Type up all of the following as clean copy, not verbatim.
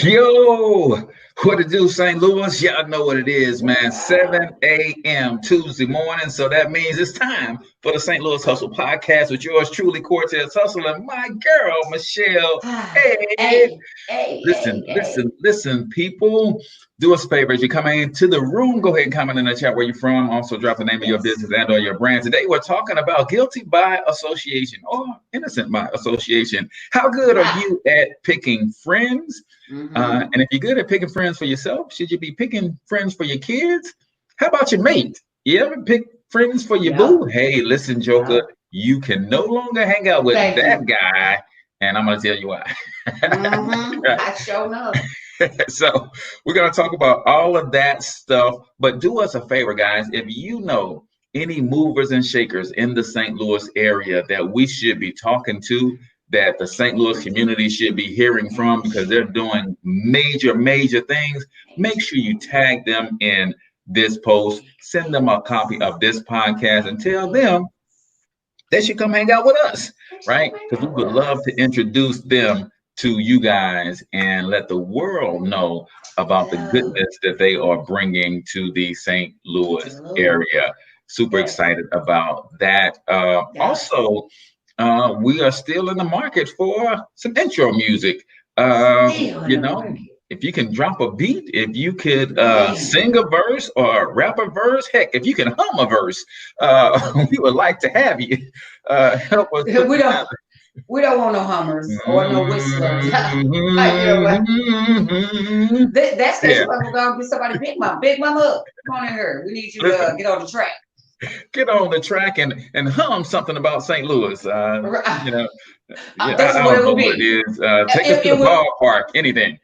Yo, what to do, St. Louis? Y'all know what it is, man. 7 a.m. Tuesday morning. So that means it's time for the St. Louis Hustle podcast with yours truly, Cortez Hustle, and my girl, Michelle. Hey, Hey, hey, listen, hey, hey. listen, people. Do us a favor. As you come into the room, go ahead and comment in the chat where you're from. Also, drop the name of your Yes. business and or your brand. Today, we're talking about guilty by association or innocent by association. How good are Ah. you at picking friends? Mm-hmm. And if you're good at picking friends for yourself, should you be picking friends for your kids? How about your mate? You ever pick friends for your boo? Yup. Hey, listen, Joker, Yup. you can no longer hang out with Thank that you. guy, and I'm gonna tell you why. Mm-hmm. Right. I sure know. So we're gonna talk about all of that stuff, but do us a favor, guys. If you know any movers and shakers in the St. Louis area that we should be talking to, that the St. Louis community should be hearing from because they're doing major things, make sure you tag them in this post, send them a copy of this podcast, and tell them they should come hang out with us, right? Because we would love to introduce them to you guys and let the world know about the Hello. goodness that they are bringing to the St. Louis Hello. area. Super Yes. excited about that. Yeah. Also, we are still in the market for some intro music. Still in You the know, market. if you can drop a beat, if you could Man. sing a verse or rap a verse, heck, if you can hum a verse, we would like to have you help us put We don't together. we don't want no hummers or no whistlers. You know what? Mhm. That's because Yeah, you ever gonna get somebody big mama. Big mama up. Come on in here. We need you to listen, get on the track. get on the track and hum something about St. Louis. You know, yeah, That's I what don't it know will what it be. is. Take us to the It will. ballpark, anything.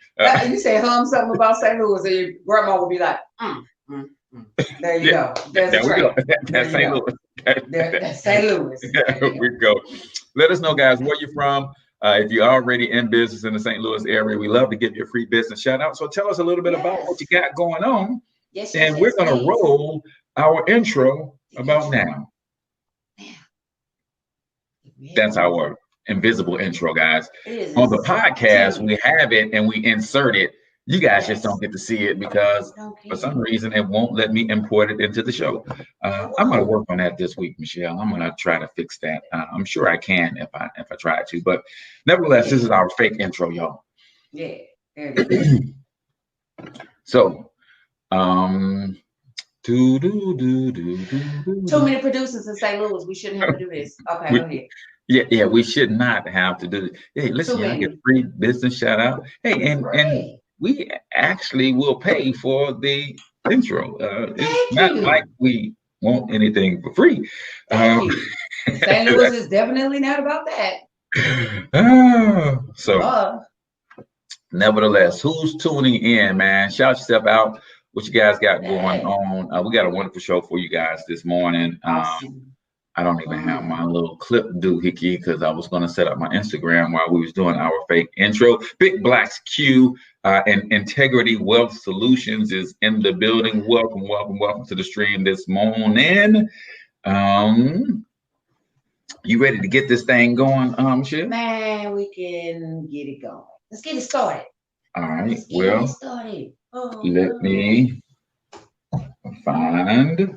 You say hum something about St. Louis, and your grandma will be like, mm. There you Yeah, go. There's a there we go. track. There That's you St. go. Louis. That's St. Louis. There There you we go. go. Let us know, guys, where you're from. If you're already in business in the St. Louis area, we love to give you a free business shout out. So tell us a little bit about what you Yes. got going on, Yes, and we're going to please. roll our intro The about intro. now. Yeah. That's Ready? our invisible intro, guys. It is On the podcast, exciting. we have it and we insert it. You guys just don't Yes. get to see it because Don't for some care. reason it won't let me import it into the show. I'm going to Whoa. work on that this week, Michelle. I'm going to try to fix that. I'm sure I can if I try to, but nevertheless, this Yeah. is our fake intro, y'all. Yeah. There it is. So, um, do do do do do do Too do. many producers in St. Louis. We shouldn't have to do this. Okay, go We, ahead. yeah, we should not have to do this. Hey, Too listen, y'all get many. free business shout out. Hey, and Free. we actually will pay for the intro. It's Thank not like you. we want anything for free. Thank Um, you. St. Louis is definitely not about that. so, Duh. nevertheless, who's tuning in, man? Shout yourself out. What you guys got going Hey. on? We got a wonderful show for you guys this morning. Awesome. I don't even have my Fun. little clip doohickey because I was going to set up my Instagram while we was doing our fake intro. Big Black's Q and Integrity Wealth Solutions is in the building. Welcome to the stream this morning. Um, you ready to get this thing going, Shit? Man, we can get it going. Let's get it started. All right. Let's get it Well, started. Oh, let me find let's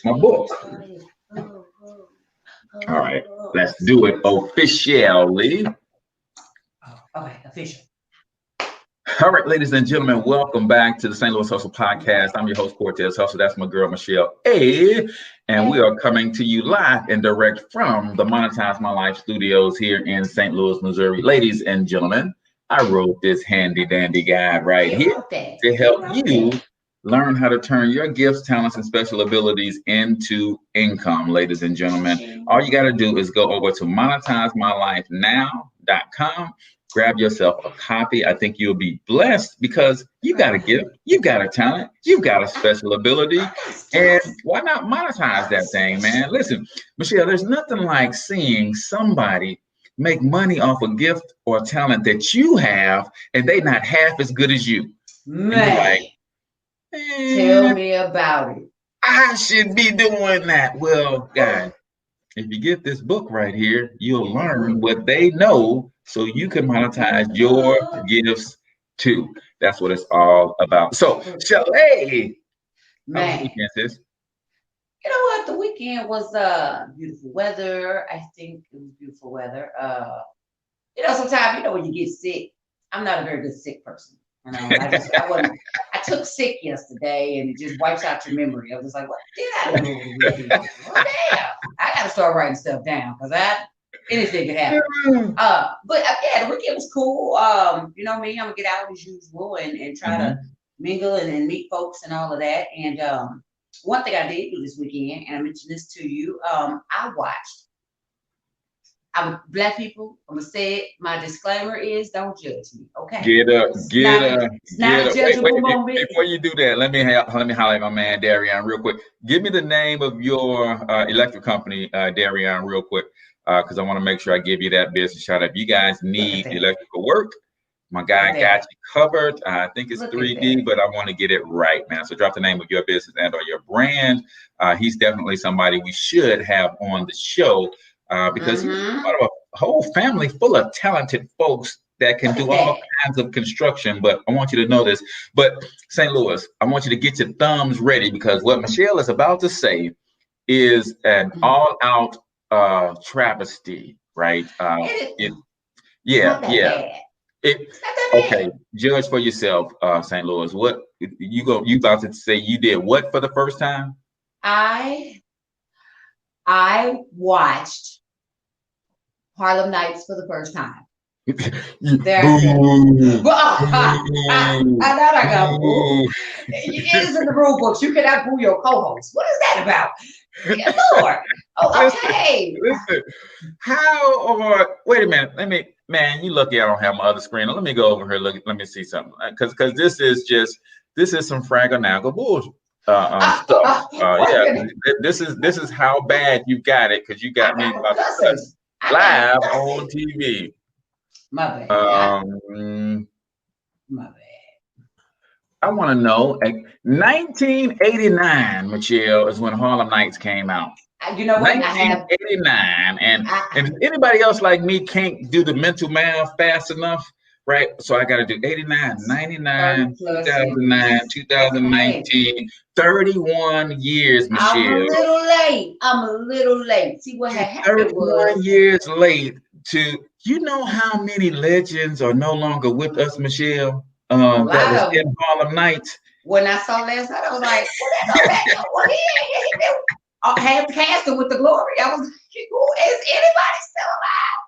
my get it book. started. All right. Let's Let's do get it it officially. okay, official. All right, ladies and gentlemen, welcome back to the St. Louis Hustle Podcast. I'm your host, Cortez Hustle. That's my girl, Michelle A. And we are coming to you live and direct from the Monetize My Life studios here in St. Louis, Missouri. Ladies and gentlemen, I wrote this handy dandy guide right You here wrote that. to You help wrote you that. learn how to turn your gifts, talents, and special abilities into income, ladies and gentlemen. All you got to do is go over to monetizemylifenow.com. Grab yourself a copy. I think you'll be blessed because you got a gift, you've got a talent, you've got a special ability. And why not monetize that thing, man? Listen, Michelle, there's nothing like seeing somebody make money off a gift or talent that you have and they not half as good as you. And you're Man, like, tell "Eh, me about it. I should be doing that." Well, guys, if you get this book right here, you'll learn what they know so you can monetize your gifts too. That's what it's all about. So, Shelly, how was the Man, weekend, sis? you know what? The weekend was beautiful weather. I think it was beautiful weather. Sometimes when you get sick, I'm not a very good sick person. And I wasn't. I took sick yesterday, and it just wipes out your memory. I was like, what did I do over the weekend? Well, damn, I got to start writing stuff down because anything could happen. Yeah, the weekend was cool. Me, I'm gonna get out as usual and try to Mhm. mingle and meet folks and all of that. And one thing I did do this weekend, and I mentioned this to you, I watched. I'm black people. I'm gonna say it. My disclaimer is don't judge me, okay? Get up, It's get not a up, it's not get a up. Wait, judgeable moment. before you do that, let me highlight my man Darian real quick. Give me the name of your electric company, Darian, real quick, because I want to make sure I give you that business shout out. If you guys Look at need that. electrical work, my Look guy at got that. you covered. I think it's Look at 3D, that. but I want to get it right, man. So drop the name of your business and or your brand. He's definitely somebody we should have on the show because he's Mm-hmm. part of a whole family full of talented folks that can Look do at all that. kinds of construction. But I want you to know this. But St. Louis, I want you to get your thumbs ready because what Michelle is about to say is an all-out travesty, right? It, It's yeah, not that yeah. bad. It It's not that okay. bad. Judge for yourself, St. Louis. What you about to say? You did what for the first time? I I watched Harlem Nights for the first time. There I said it. Boo, Well, boo, I know I got boo. boo. It is in the rule books. You cannot boo your co-host. What is that about? Good Lord. Oh, Listen, okay. listen. How or wait a minute. Let me, man. You lucky I don't have my other screen. Let me go over here. Look, let me see something. Because this is some fraggle bull stuff. Wait a Yeah, minute. this is how bad you got it because you I got me got him about to cuss cussing. I got him live on cussing. TV. My bad. Um, My bad. I want to know. 1989, Michelle, is when Harlem Nights came out. You know what? 1989, I, and if anybody else like me can't do the mental math fast enough, right? So I got to do 89, 30 99, plus 2009, years. Okay. 2019, 31 years, I'm a Michelle. little late. I'm a little late. See what You're had happened 31 was years late to, you know how many legends are no longer with us, Michelle, a that lot was of in them. Harlem Nights? When I saw last night, I was like, well, that go back. Well, he ain't. He been half casting with the glory. I was like, is anybody still alive?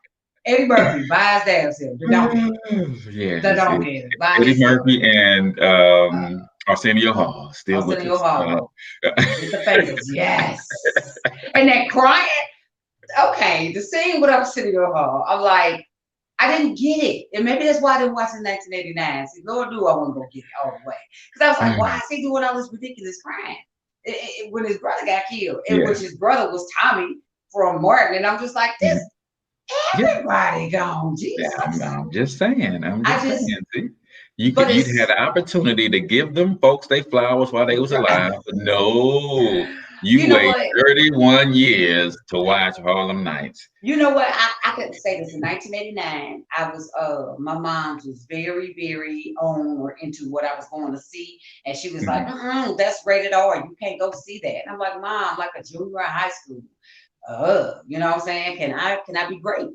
Eddie Murphy buys damn self. The donkey. The Yes, donkey by Eddie himself. Murphy and Uh, Arsenio Hall still with Arsenio us. Hall with the fingers. Yes. And that crying. Okay, the scene with Arsenio Hall. I'm like, I didn't get it. And maybe that's why I didn't watch in 1989. See, Lord knew I wasn't going to get it all the way. Because I was like, why is he doing all this ridiculous crime? When his brother got killed, and Yeah, which his brother was Tommy from Martin. And I'm just like, this, mhm. Yeah, everybody gone. yeah, Jesus. I'm just saying. I'm I just saying. just, See, but you'd had it's, the opportunity to give them folks they flowers while they was alive, but no, you you know wait what? 31 years to watch Harlem Nights. You know what? I couldn't say this. In 1989, I was my mom was very, very on or into what I was going to see. And she was like, Mhm. that's rated R. You can't go see that. And I'm like, Mom, like a junior in high school. You know what I'm saying? Can I be great?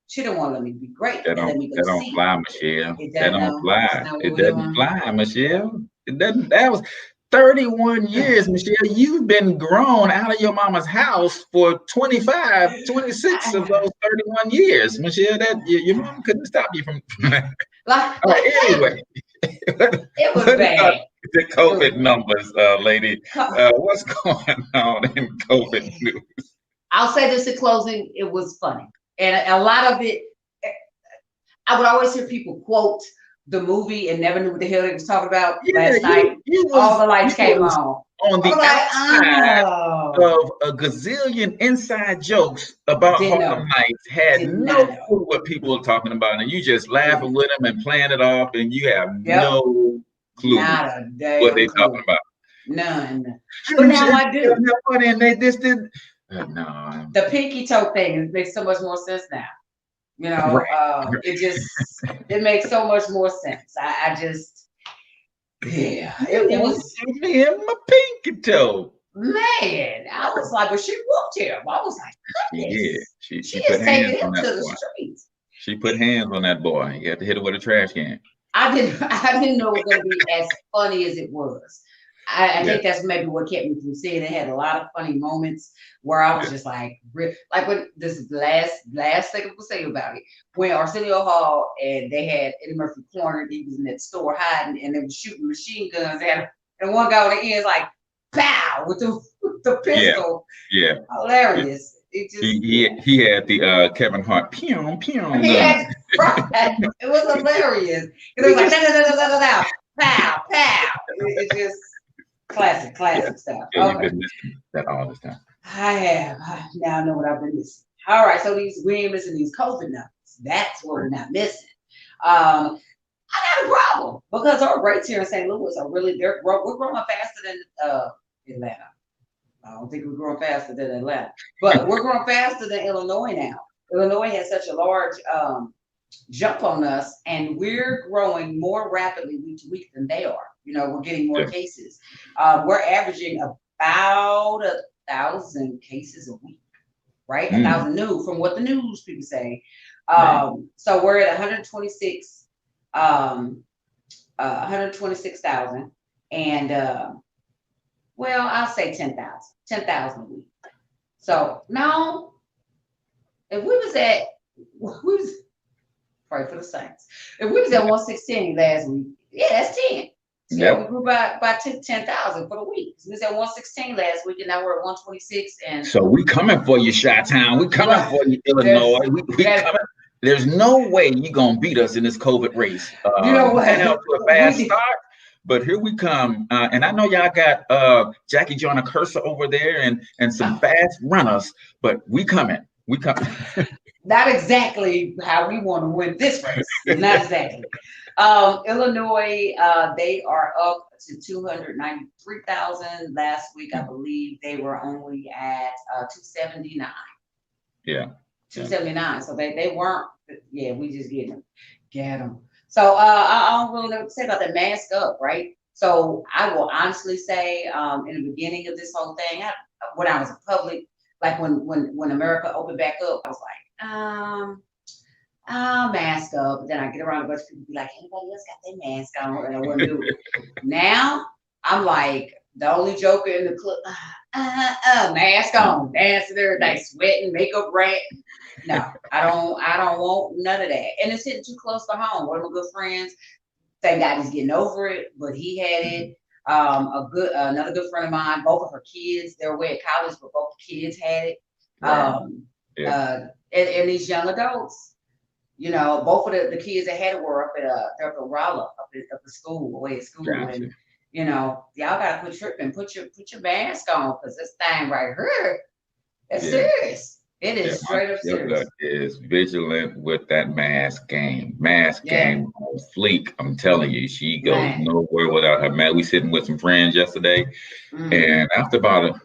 She didn't want to let me be great and let me go That don't see fly, Michelle. it. It That doesn't don't know. That's fly. not what It we're doesn't doing. fly, Michelle. It doesn't. That was 31 years, Michelle. You've been grown out of your mama's house for 25, 26 of those 31 years, Michelle. That your mom couldn't stop you from. All right. Anyway, It was what about bad. the It was COVID numbers, lady? bad. What's going on in COVID news? I'll say this in closing, it was funny. And a lot of it, I would always hear people quote the movie and never knew what the hell they was talking about. Yeah, Last night, all the you lights came was on. on I the was like, outside oh, of a gazillion inside jokes about didn't Harlem know. Nights, had Did no not know. clue what people were talking about, and you just laughing Didn't. with them and playing it off, and you have Yep. no clue Not a what damn they talking clue. about. None. But And now I do. that funny, and they this did. No, The pinky toe thing makes so much more sense now. You know, it makes so much more sense. I just, yeah, it was. Shoot me in my pinky toe. Man, I was like, but she whooped him. I was like, She did. goodness, She she put is taking hands him on that to the boy. streets. She put hands on that boy. You had to hit it with a trash can. I didn't know it was gonna be as funny as it was. I think that's maybe what kept me from seeing it. Had a lot of funny moments where I was just like, like when this is the last thing I'm gonna say about it. When Arsenio Hall and they had Eddie Murphy cornered, he was in that store hiding, and they were shooting machine guns at him. And one guy on the end is like, pow, with the Yeah, pistol. yeah. Hilarious. It just He had the Kevin Hart pew pew he gun. had right. It was hilarious. It was like da, da, da, da, da, da, pow, pow. It just classic stuff. Yeah, you've Okay. been missing that all this time. I have. Now I know what I've been missing. All right, so we ain't missing these COVID numbers. That's what we're not missing. I got a problem because our rates here in St. Louis are really we're growing faster than Atlanta. I don't think we're growing faster than Atlanta, but we're growing faster than Illinois now. Illinois has such a large jump on us, and we're growing more rapidly week to week than they are. You know, we're getting more cases. We're averaging about 1,000 cases a week, right? 1,000 new from what the news people say. So we're at 126, 126,000, and well, I'll say 10,000 a week. So now, if we was pray for the Saints. If we was at 116 last week, yeah, that's 10. Yeah, we grew by 10,000 for the week. We was at 116 last week, and now we're at 126. And so we coming for you, Chi-Town. We coming for you, Illinois. We coming. There's no way you're gonna beat us in this COVID race. You know what? To a fast start. But here we come, and I know y'all got Jackie Joyner Cursor over there and some fast runners, but we coming. We coming. Not exactly how we want to win this race. Not exactly. Illinois, they are up to 293,000. Last week, I believe they were only at 279. Yeah. 279. So they weren't. Yeah, we just get them. So I don't really know what to say about the mask up, right? So I will honestly say, in the beginning of this whole thing, when I was in public, like when America opened back up, I was like, I'll mask up. But then I get around a bunch of people be like, anybody else got their mask on? And I wouldn't do it. Now I'm like the only joker in the club. Mask on, dancing every day, sweating, makeup rat. No, I don't want none of that. And it's hitting too close to home. One of my good friends, thank God he's getting over it, but he had it. Another good friend of mine, both of her kids, they were away at college, but both kids had it. And these young adults, you know, both of the kids that had it were up at Rolla, up at school, away at school. Gotcha. And you know, y'all gotta quit tripping, put your mask on, because this thing right here, it's serious. It is straight up serious. Is vigilant with that mask game. Game on fleek. I'm telling you, she goes nowhere without her mask. We sitting with some friends yesterday, and after about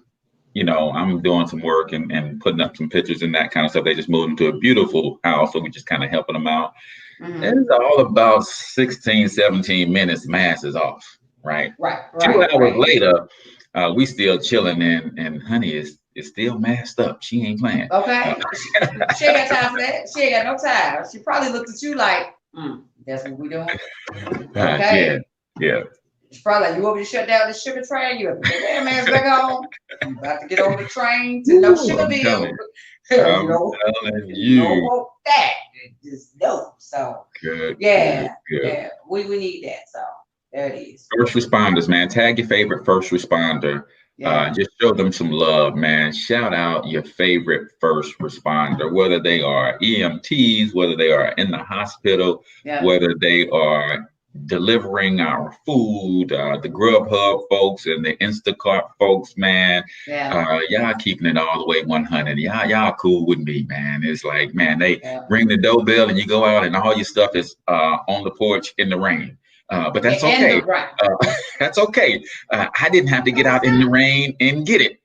I'm doing some work and putting up some pictures and that kind of stuff. They just moved into a beautiful house, so we just kind of helping them out. And it's all about 16, 17 minutes, mask is off, right? 2 hours later, we still chilling and honey is still masked up. She ain't playing. Okay. She ain't got time for that. She ain't got no time. She probably looked at you like, that's what we doing. Okay. Yeah. She's probably like, you want me to shut down the sugar train? You have to put that mask back on. You about to get on the train to no sugar bill. I'm telling you. You don't want that. Just no. So good. Yeah. We need that. So there it is. First responders, man. Tag your favorite first responder. Just show them some love, man. Shout out your favorite first responder, whether they are EMTs, whether they are in the hospital, whether they are delivering our food, the Grubhub folks and the Instacart folks, man. Y'all keeping it all the way 100. Y'all cool with me, man. It's like, man, they ring the doorbell and you go out and all your stuff is on the porch in the rain. But that's And the okay. right. That's okay. I didn't have to get out in the rain and get it.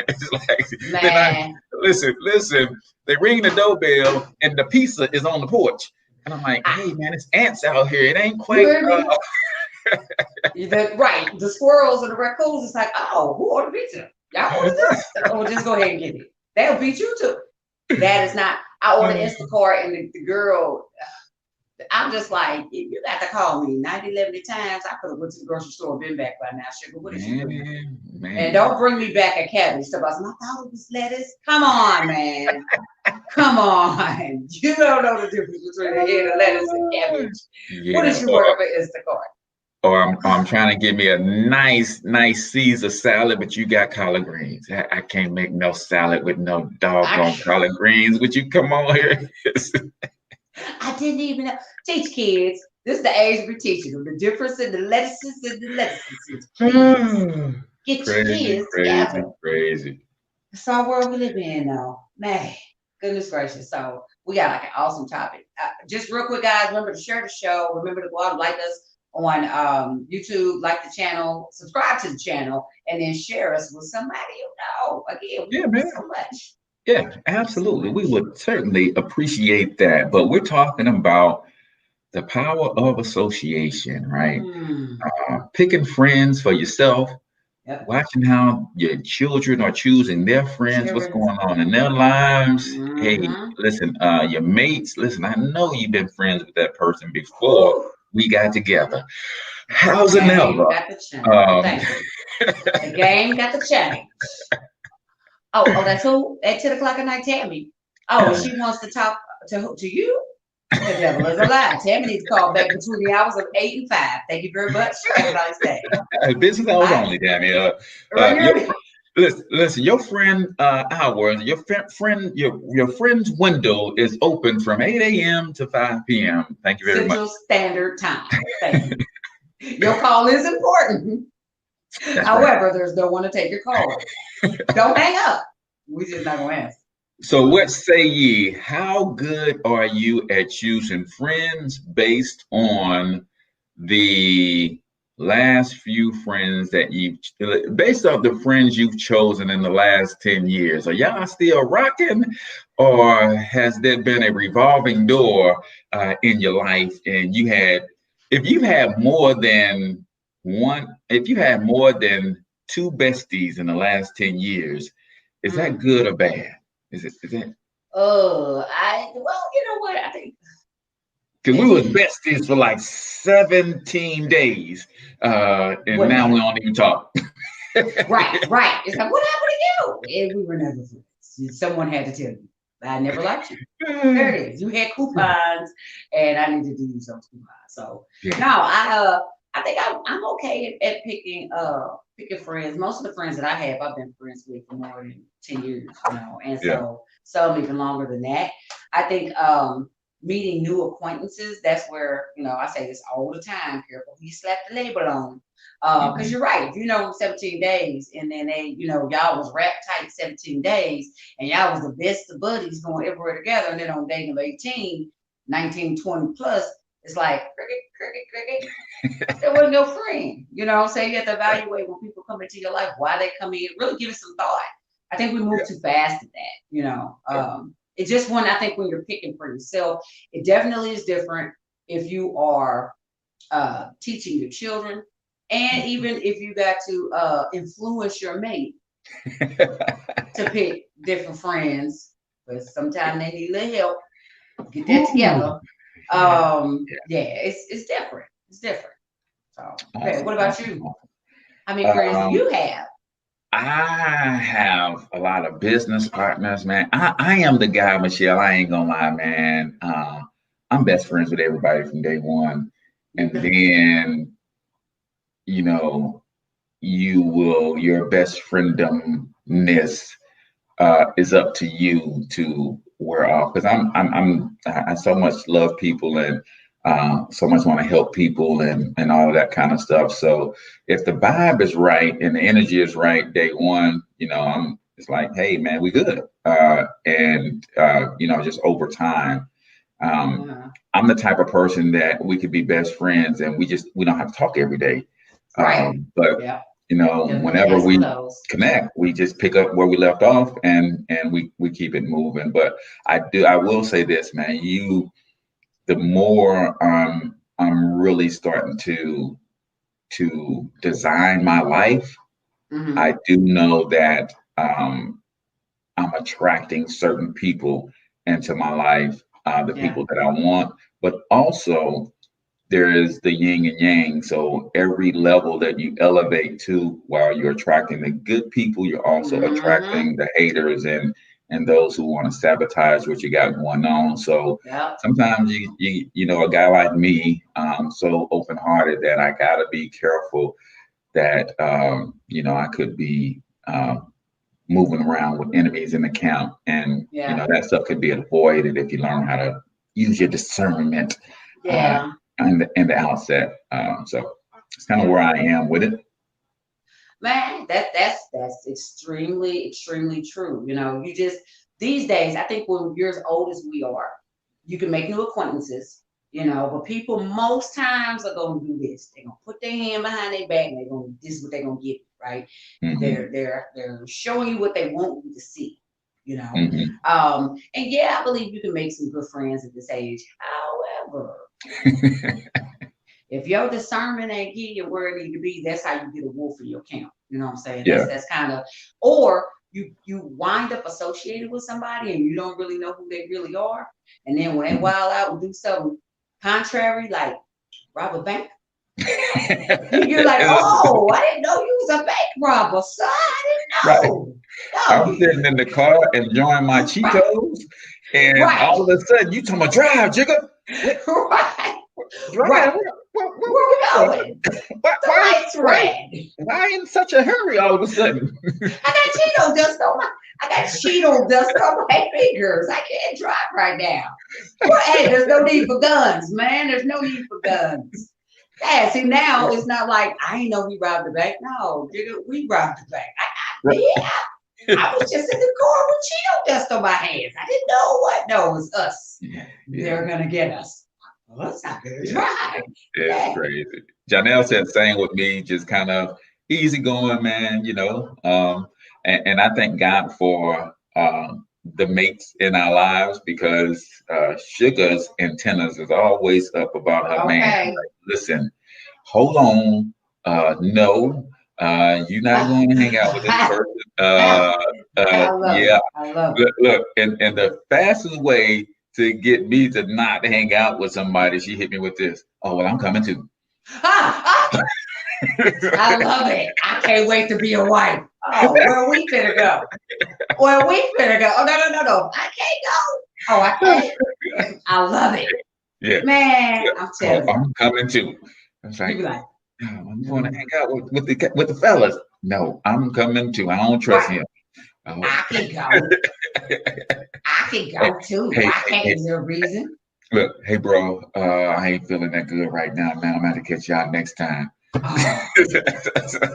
It's like then I Man, listen. They ring the doorbell and the pizza is on the porch, and I'm like, I, hey man, it's ants out here. It ain't you quite. heard me? Right. The squirrels and the raccoons, it's like, oh, who ordered pizza? Y'all ordered this? Oh, just go ahead and get it. They'll beat you too. That is not, I ordered Instacart and the girl, I'm just like, if you got to call me 90, 11 times, I could have went to the grocery store and been back by now. Sugar, what did you bring? And don't bring me back a cabbage. So I thought it was lettuce. Come on, man. Come on. You don't know the difference between a head of lettuce and cabbage. What Yeah, did you order for Instacart? or I'm trying to give me a nice Caesar salad, but you got collard greens. I can't make no salad with no doggone collard greens. Would you come on here? I didn't even know. Teach kids. This is the age we're teaching them. The difference in the lettuces and the lettuces. Please get your kids together. Crazy. It's our world we live in now. Man, goodness gracious. So we got like an awesome topic. Just real quick, guys, remember to share the show. Remember to go out and like us on YouTube, like the channel, subscribe to the channel, and then share us with somebody you know. Again, we love so much. Yeah, absolutely. We would certainly appreciate that. But we're talking about the power of association, right? Picking friends for yourself, watching how your children are choosing their friends, what's going on in their lives. Hey, listen, your mates, listen, I know you've been friends with that person before we got together. How's it never? The game got to change. Oh, that's who at 10 o'clock at night, Tammy. Oh, she wants to talk to you? The devil is a lie. Tammy needs to call back between the hours of 8 and 5. Thank you very much. Have a nice day. Business hours only, Tammy. Listen, your friend hours, your friend's window is open from 8 a.m. to 5 p.m. Thank you very much. Central Standard Time. Thank you. Your call is important. That's However, right. there's no one to take your call. Don't hang up. We just not gonna answer. So what say ye? How good are you at choosing friends based on the last few friends that based off the friends you've chosen in the last 10 years? Are y'all still rocking, or has there been a revolving door in your life and if you had more than two besties in the last 10 years, is that good or bad? Is it? Well, you know what? I think because we was besties for like 17 days, and now we don't even talk. Right. It's like, what happened to you? And we were never friends. Someone had to tell you. I never liked you. There it is. You had coupons, and I needed to use those coupons. So no, I think I'm okay at picking friends. Most of the friends that I have, I've been friends with for more than 10 years, and so some even longer than that. I think meeting new acquaintances, that's where, I say this all the time, careful who you slap the label on. Because you're right, if you know 17 days and then y'all was wrapped tight 17 days and y'all was the best of buddies going everywhere together, and then on day number 18, 19, 20 plus, it's like cricket. There wasn't no friend. You know what I'm saying? You have to evaluate when people come into your life, why they come in, really give it some thought. I think we move too fast at that, It's just I think when you're picking for yourself, it definitely is different if you are teaching your children, and even if you got to influence your mate to pick different friends, because sometimes they need a little help. Get that together. It's different. It's different. So, okay, what about you? How many friends do you have? I have a lot of business partners, man. I am the guy, Michelle. I ain't gonna lie, man. I'm best friends with everybody from day one, and then your best friendomness is up to you to wear off. Because I so much love people and so much want to help people and all of that kind of stuff. So if the vibe is right and the energy is right day one, it's like, hey man, we good. And just over time, Um, I'm the type of person that we could be best friends and we don't have to talk every day. Right. But Yeah. Definitely whenever had some of we those. connect, we just pick up where we left off and we keep it moving. But I will say this, man, the more I'm really starting to design my life, Hmm. I do know that I'm attracting certain people into my life, the Yeah. people that I want, but also there is the yin and yang. So every level that you elevate to, while you're attracting the good people, you're also Hmm. attracting the haters and those who want to sabotage what you got going on. So Yep. sometimes a guy like me, so open hearted that I gotta be careful that I could be moving around with enemies in the camp, and Yeah. that stuff could be avoided if you learn how to use your discernment uh, Yeah. in the outset. So it's kind of Yeah. where I am with it. Man, that's extremely true. You just these days, I think when you're as old as we are, you can make new acquaintances, but people most times are gonna do this. They're gonna put their hand behind their back and this is what they're gonna get, right? Hmm. They're showing you what they want you to see, you know. Hmm. And yeah, I believe you can make some good friends at this age. However, if your discernment ain't getting you where it need to be, that's how you get a wolf in your camp. You know what I'm saying? Yeah. That's kind of, or you wind up associated with somebody and you don't really know who they really are. And then when they Mhm. wild out and do something contrary, like rob a bank, you're like, oh, I didn't know you was a bank robber, son. I Right. didn't know. No, I'm sitting in the car enjoying my right, Cheetos, and right, all of a sudden you talking about drive, Jigga. What right, drive? right. Where Where we we going? going? Why, The why, light's why, red. why in such a hurry all of a sudden? I got Cheeto dust on my I got Cheeto dust on my fingers. I can't drive right now. Well, hey, there's no need for guns, man. There's no need for guns. Yeah, see now it's not like I ain't know we robbed the bank. No, nigga, we robbed the bank. Right. Yeah, I was just in the car with Cheeto dust on my hands. I didn't know what. No, it's us. Yeah, They're yeah, gonna get us. Well, that's not gonna yeah. drive. It's Yeah, crazy. Janelle said same with me, just kind of easy going, man, and I thank God for the mates in our lives because Sugar's antennas is always up about her man. okay. Like, listen, hold on, no, you're not going to hang out with this person. I love Yeah, it. I love it. look, and the fastest way to get me to not hang out with somebody, she hit me with this. Oh, well, I'm coming too. Ah, ah, I love it. I can't wait to be a wife. Oh, where we finna go? Where we finna go? Oh, no. I can't go. Oh, I can't. I love it. Yeah, Man, yeah. I'm Oh, telling you. I'm coming too. I was You like, be like, no, I'm going to no. hang out with the fellas. No, I'm coming too. I don't trust Right. him. Oh. I can go. I can Hey, go too. hey, I hey, can't. hey, Is there a reason? look, hey, bro. I ain't feeling that good right now, man. I'm gonna have to catch y'all next time. Oh,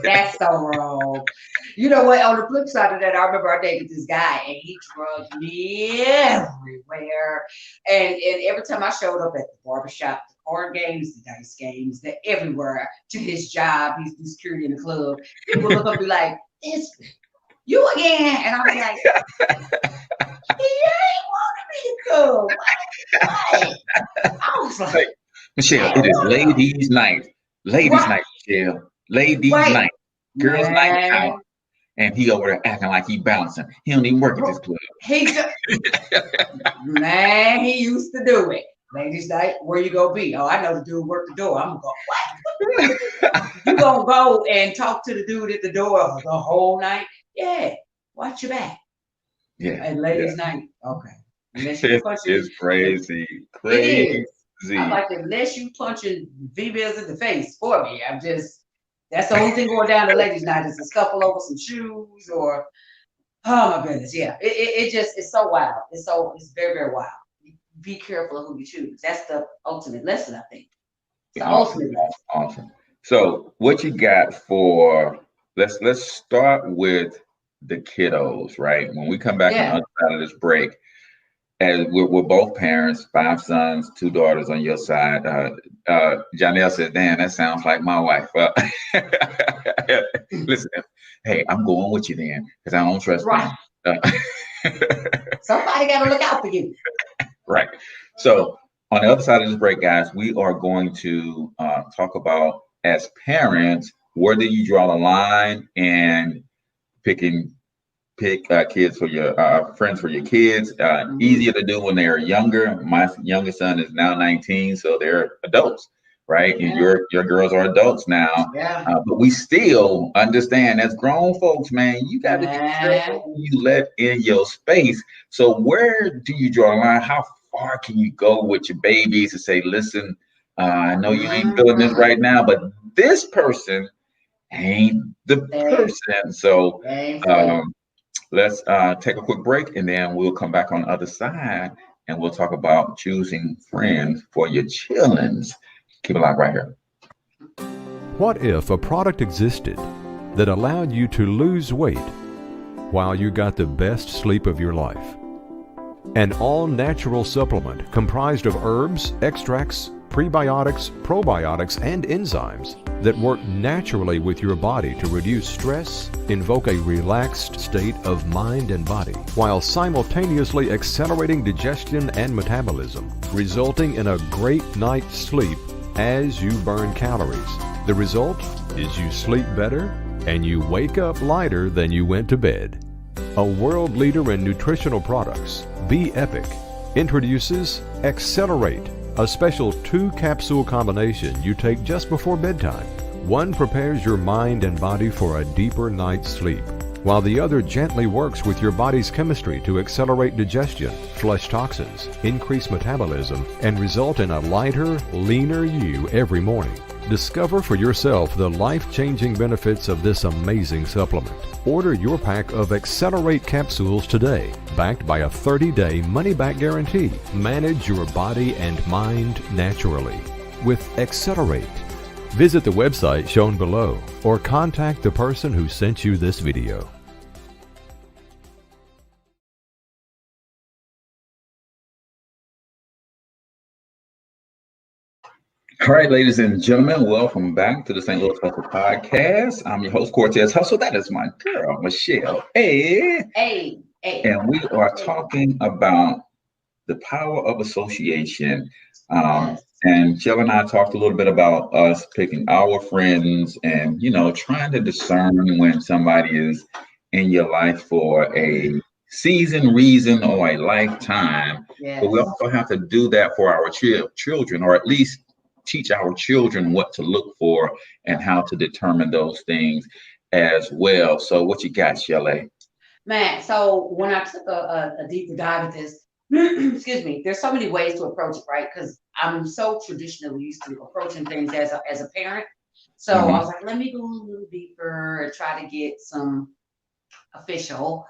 that's so wrong. You know what? On the flip side of that, I remember I dated this guy and he drugged me everywhere. And every time I showed up at the barbershop, the card games, the dice games, the everywhere to his job, he's do security in the club. People look up and be like, it's you again. And I'll be like, he ain't wanted me to come. What? I was like, Like, Michelle, I it don't is want to go. ladies' night. Ladies' Right, night, Michelle. Ladies' right, night. Girls' night out. man. And he over there acting like he bouncing. He don't even work at this club. He just, man, he used to do it. Ladies night, where you gonna be? Oh, I know the dude work the door. I'm gonna go. What? You gonna go and talk to the dude at the door the whole night? Yeah. Watch your back. Yeah, And yeah. ladies night, okay. Unless you punching, It's crazy. it is. I'm Crazy. like, unless you punching females in the face for me, I'm just. That's the only thing going down to ladies night is a scuffle over some shoes or. Oh my goodness, yeah. It just it's so wild. It's very, very wild. Be careful of who you choose. That's the ultimate lesson, I think. It's the Awesome, ultimate lesson. awesome, awesome. So what you got for let's start with the kiddos, right? When we come back on the Yeah. other side of this break, as we're both parents, 5 sons, 2 daughters on your side. Janelle said, "Dan, that sounds like my wife." Listen, hey, I'm going with you then because I don't trust Right. them. Somebody got to look out for you. Right. So on the other side of this break, guys, we are going to talk about as parents, where do you draw the line and picking pick kids for your friends for your kids. Easier to do when they're younger. My youngest son is now 19, so they're adults, right? And Yeah. your girls are adults now. Yeah. But we still understand as grown folks, man, you got to be Man. careful who you let in your space. So where do you draw the line? How far can you go with your babies to say, listen, I know you ain't feeling this right now, but this person ain't the person. So let's take a quick break and then we'll come back on the other side and we'll talk about choosing friends for your chillins. Keep it locked right here. What if a product existed that allowed you to lose weight while you got the best sleep of your life? An all-natural supplement comprised of herbs, extracts, prebiotics, probiotics, and enzymes that work naturally with your body to reduce stress, invoke a relaxed state of mind and body, while simultaneously accelerating digestion and metabolism, resulting in a great night's sleep as you burn calories. The result is you sleep better and you wake up lighter than you went to bed. A world leader in nutritional products, Be Epic, introduces Accelerate, a special 2-capsule combination you take just before bedtime. One prepares your mind and body for a deeper night's sleep, while the other gently works with your body's chemistry to accelerate digestion, flush toxins, increase metabolism, and result in a lighter, leaner you every morning. Discover for yourself the life-changing benefits of this amazing supplement. Order your pack of Accelerate capsules today, backed by a 30-day money-back guarantee. Manage your body and mind naturally with Accelerate. Visit the website shown below or contact the person who sent you this video. All right, ladies and gentlemen, welcome back to the St. Louis Hustle Podcast. I'm your host, Cortez Hustle. That is my girl, Michelle. Hey. And we are talking about the power of association. And Jill and I talked a little bit about us picking our friends and, trying to discern when somebody is in your life for a season, reason, or a lifetime. Yes. But we also have to do that for our children, or at least teach our children what to look for and how to determine those things as well. So what you got, Shelley? Man, so when I took a deeper dive at this, excuse me, there's so many ways to approach it, right? Because I'm so traditionally used to approaching things as a parent. So I was like, let me go a little deeper and try to get some official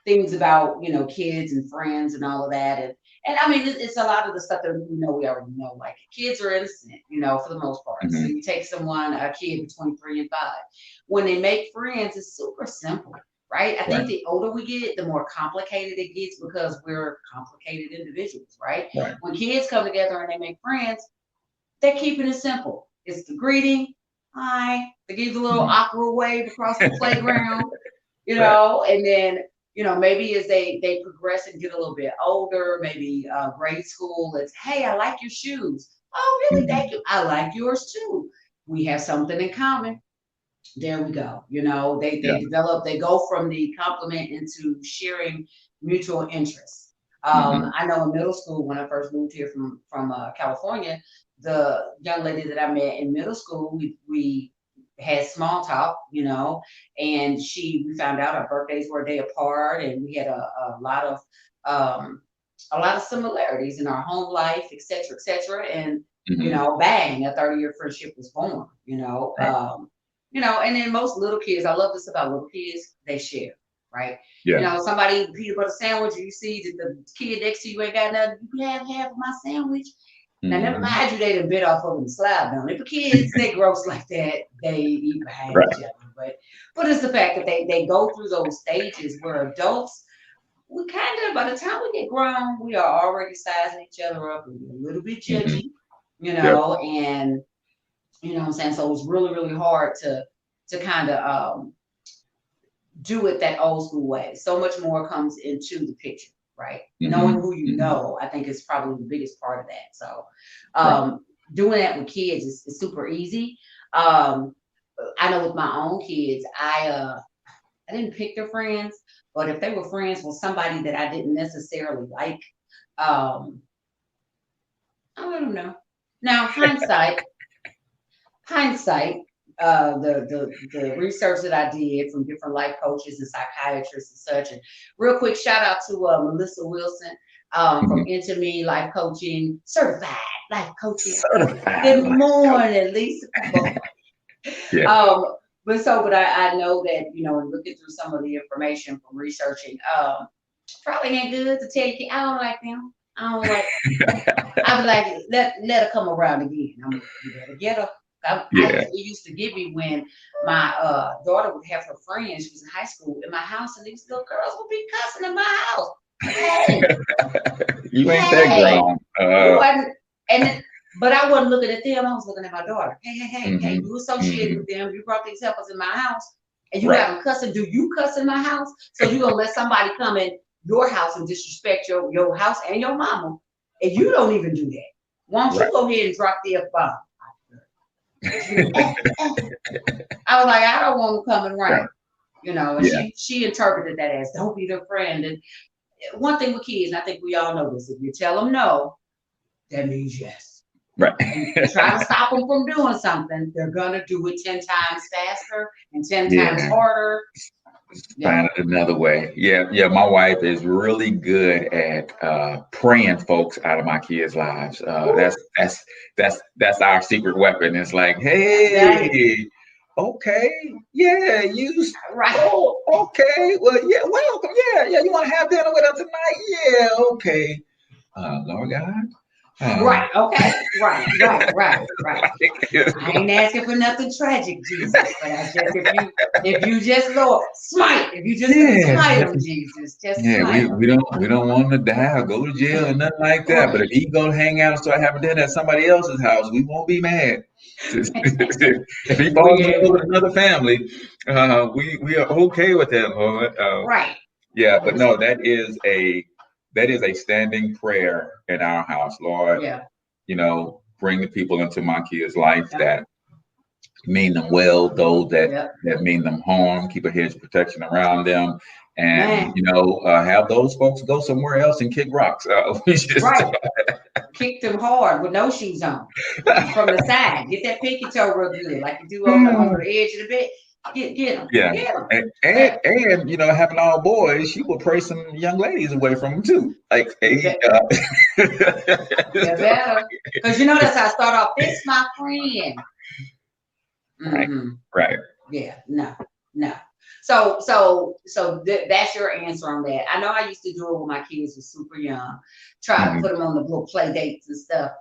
things about, kids and friends and all of that. And I mean, it's a lot of the stuff that we already know. Like kids are innocent, for the most part. So you take a kid between 3 and 5. When they make friends, it's super simple, right? I think the older we get, the more complicated it gets because we're complicated individuals, right? When kids come together and they make friends, they're keeping it simple. It's the greeting, hi. They give the little awkward wave across the playground, and then maybe as they progress and get a little bit older, maybe grade school, it's, hey, I like your shoes. Oh, really? Thank you. I like yours too. We have something in common. There we go. They develop, they go from the compliment into sharing mutual interests. I know in middle school, when I first moved here from California, the young lady that I met in middle school, we had small talk, and we found out our birthdays were a day apart, and we had a lot of similarities in our home life, et cetera, and bang, a 30-year friendship was born, and then most little kids, I love this about little kids, they share, right? Somebody eat a peanut butter sandwich, and you see that the kid next to you ain't got nothing, you can have half of my sandwich. Now, never mind you, they done bit off of them slide on it. But kids, they gross like that. They eat behind each other. But it's the fact that they go through those stages where adults, we kind of, by the time we get grown, we are already sizing each other up and a little bit judgy, you know, and you know what I'm saying? So it's really, really hard to kind of do it that old school way. So much more comes into the picture, right? Knowing who you know, I think is probably the biggest part of that. So doing that with kids is super easy. I know with my own kids, I didn't pick their friends, but if they were friends with somebody that I didn't necessarily like, I let them know. Now, hindsight, the research that I did from different life coaches and psychiatrists and such. And real quick, shout out to Melissa Wilson from Into Me Life Coaching, certified life coaching. Certified. Good morning, Lisa. But I know that, you know, in looking through some of the information from researching, probably ain't good to tell you, I don't like them. I don't like. I was like, let her come around again. I'm like, you better get her. It used to get me when my daughter would have her friends. She was in high school in my house, and these little girls would be cussing in my house. Hey, you ain't that grown. But I wasn't looking at them. I was looking at my daughter. Hey, you associated with them. You brought these helpers in my house, and you got them cussing. Do you cuss in my house? So you gonna let somebody come in your house and disrespect your house and your mama, and you don't even do that. Why don't you go ahead and drop the F-bomb? I was like, I don't want them coming right, you know. And she interpreted that as don't be their friend. And one thing with kids, and I think we all know this: if you tell them no, that means yes. Right. And try to stop them from doing something, they're gonna do it 10 times faster and 10 times harder. Find it another way. Yeah. My wife is really good at praying folks out of my kids' lives. That's our secret weapon. It's like, hey, okay, yeah, you right. Oh, okay. Well, yeah, welcome. Yeah. You want to have dinner with us tonight? Yeah, okay. Lord God. Right. Okay. Right. I ain't asking for nothing tragic, Jesus. But I just if you just Lord smite, if you just smite him, Jesus, just smite him. we don't want him to die or go to jail or nothing like that. Right. But if he go hang out and start having dinner at somebody else's house, we won't be mad. If he falls in love with another family, we are okay with that, Lord. Right. Yeah, but no, that is a standing prayer in our house, Lord. Yeah. You know, bring the people into my kids' life that mean them well, those that mean them harm, keep a hedge of protection around them, and you know, have those folks go somewhere else and kick rocks. Kick them hard with no shoes on from the side. Get that pinky toe real good, like you do over the edge of the bed. Get them. Yeah. Get them. And you know, having all boys, she will pray some young ladies away from them too. Like, better. Because you know that's how I start off. This my friend. Right. Yeah. No. So that's your answer on that. I know I used to do it when my kids were super young. Try to put them on the little play dates and stuff.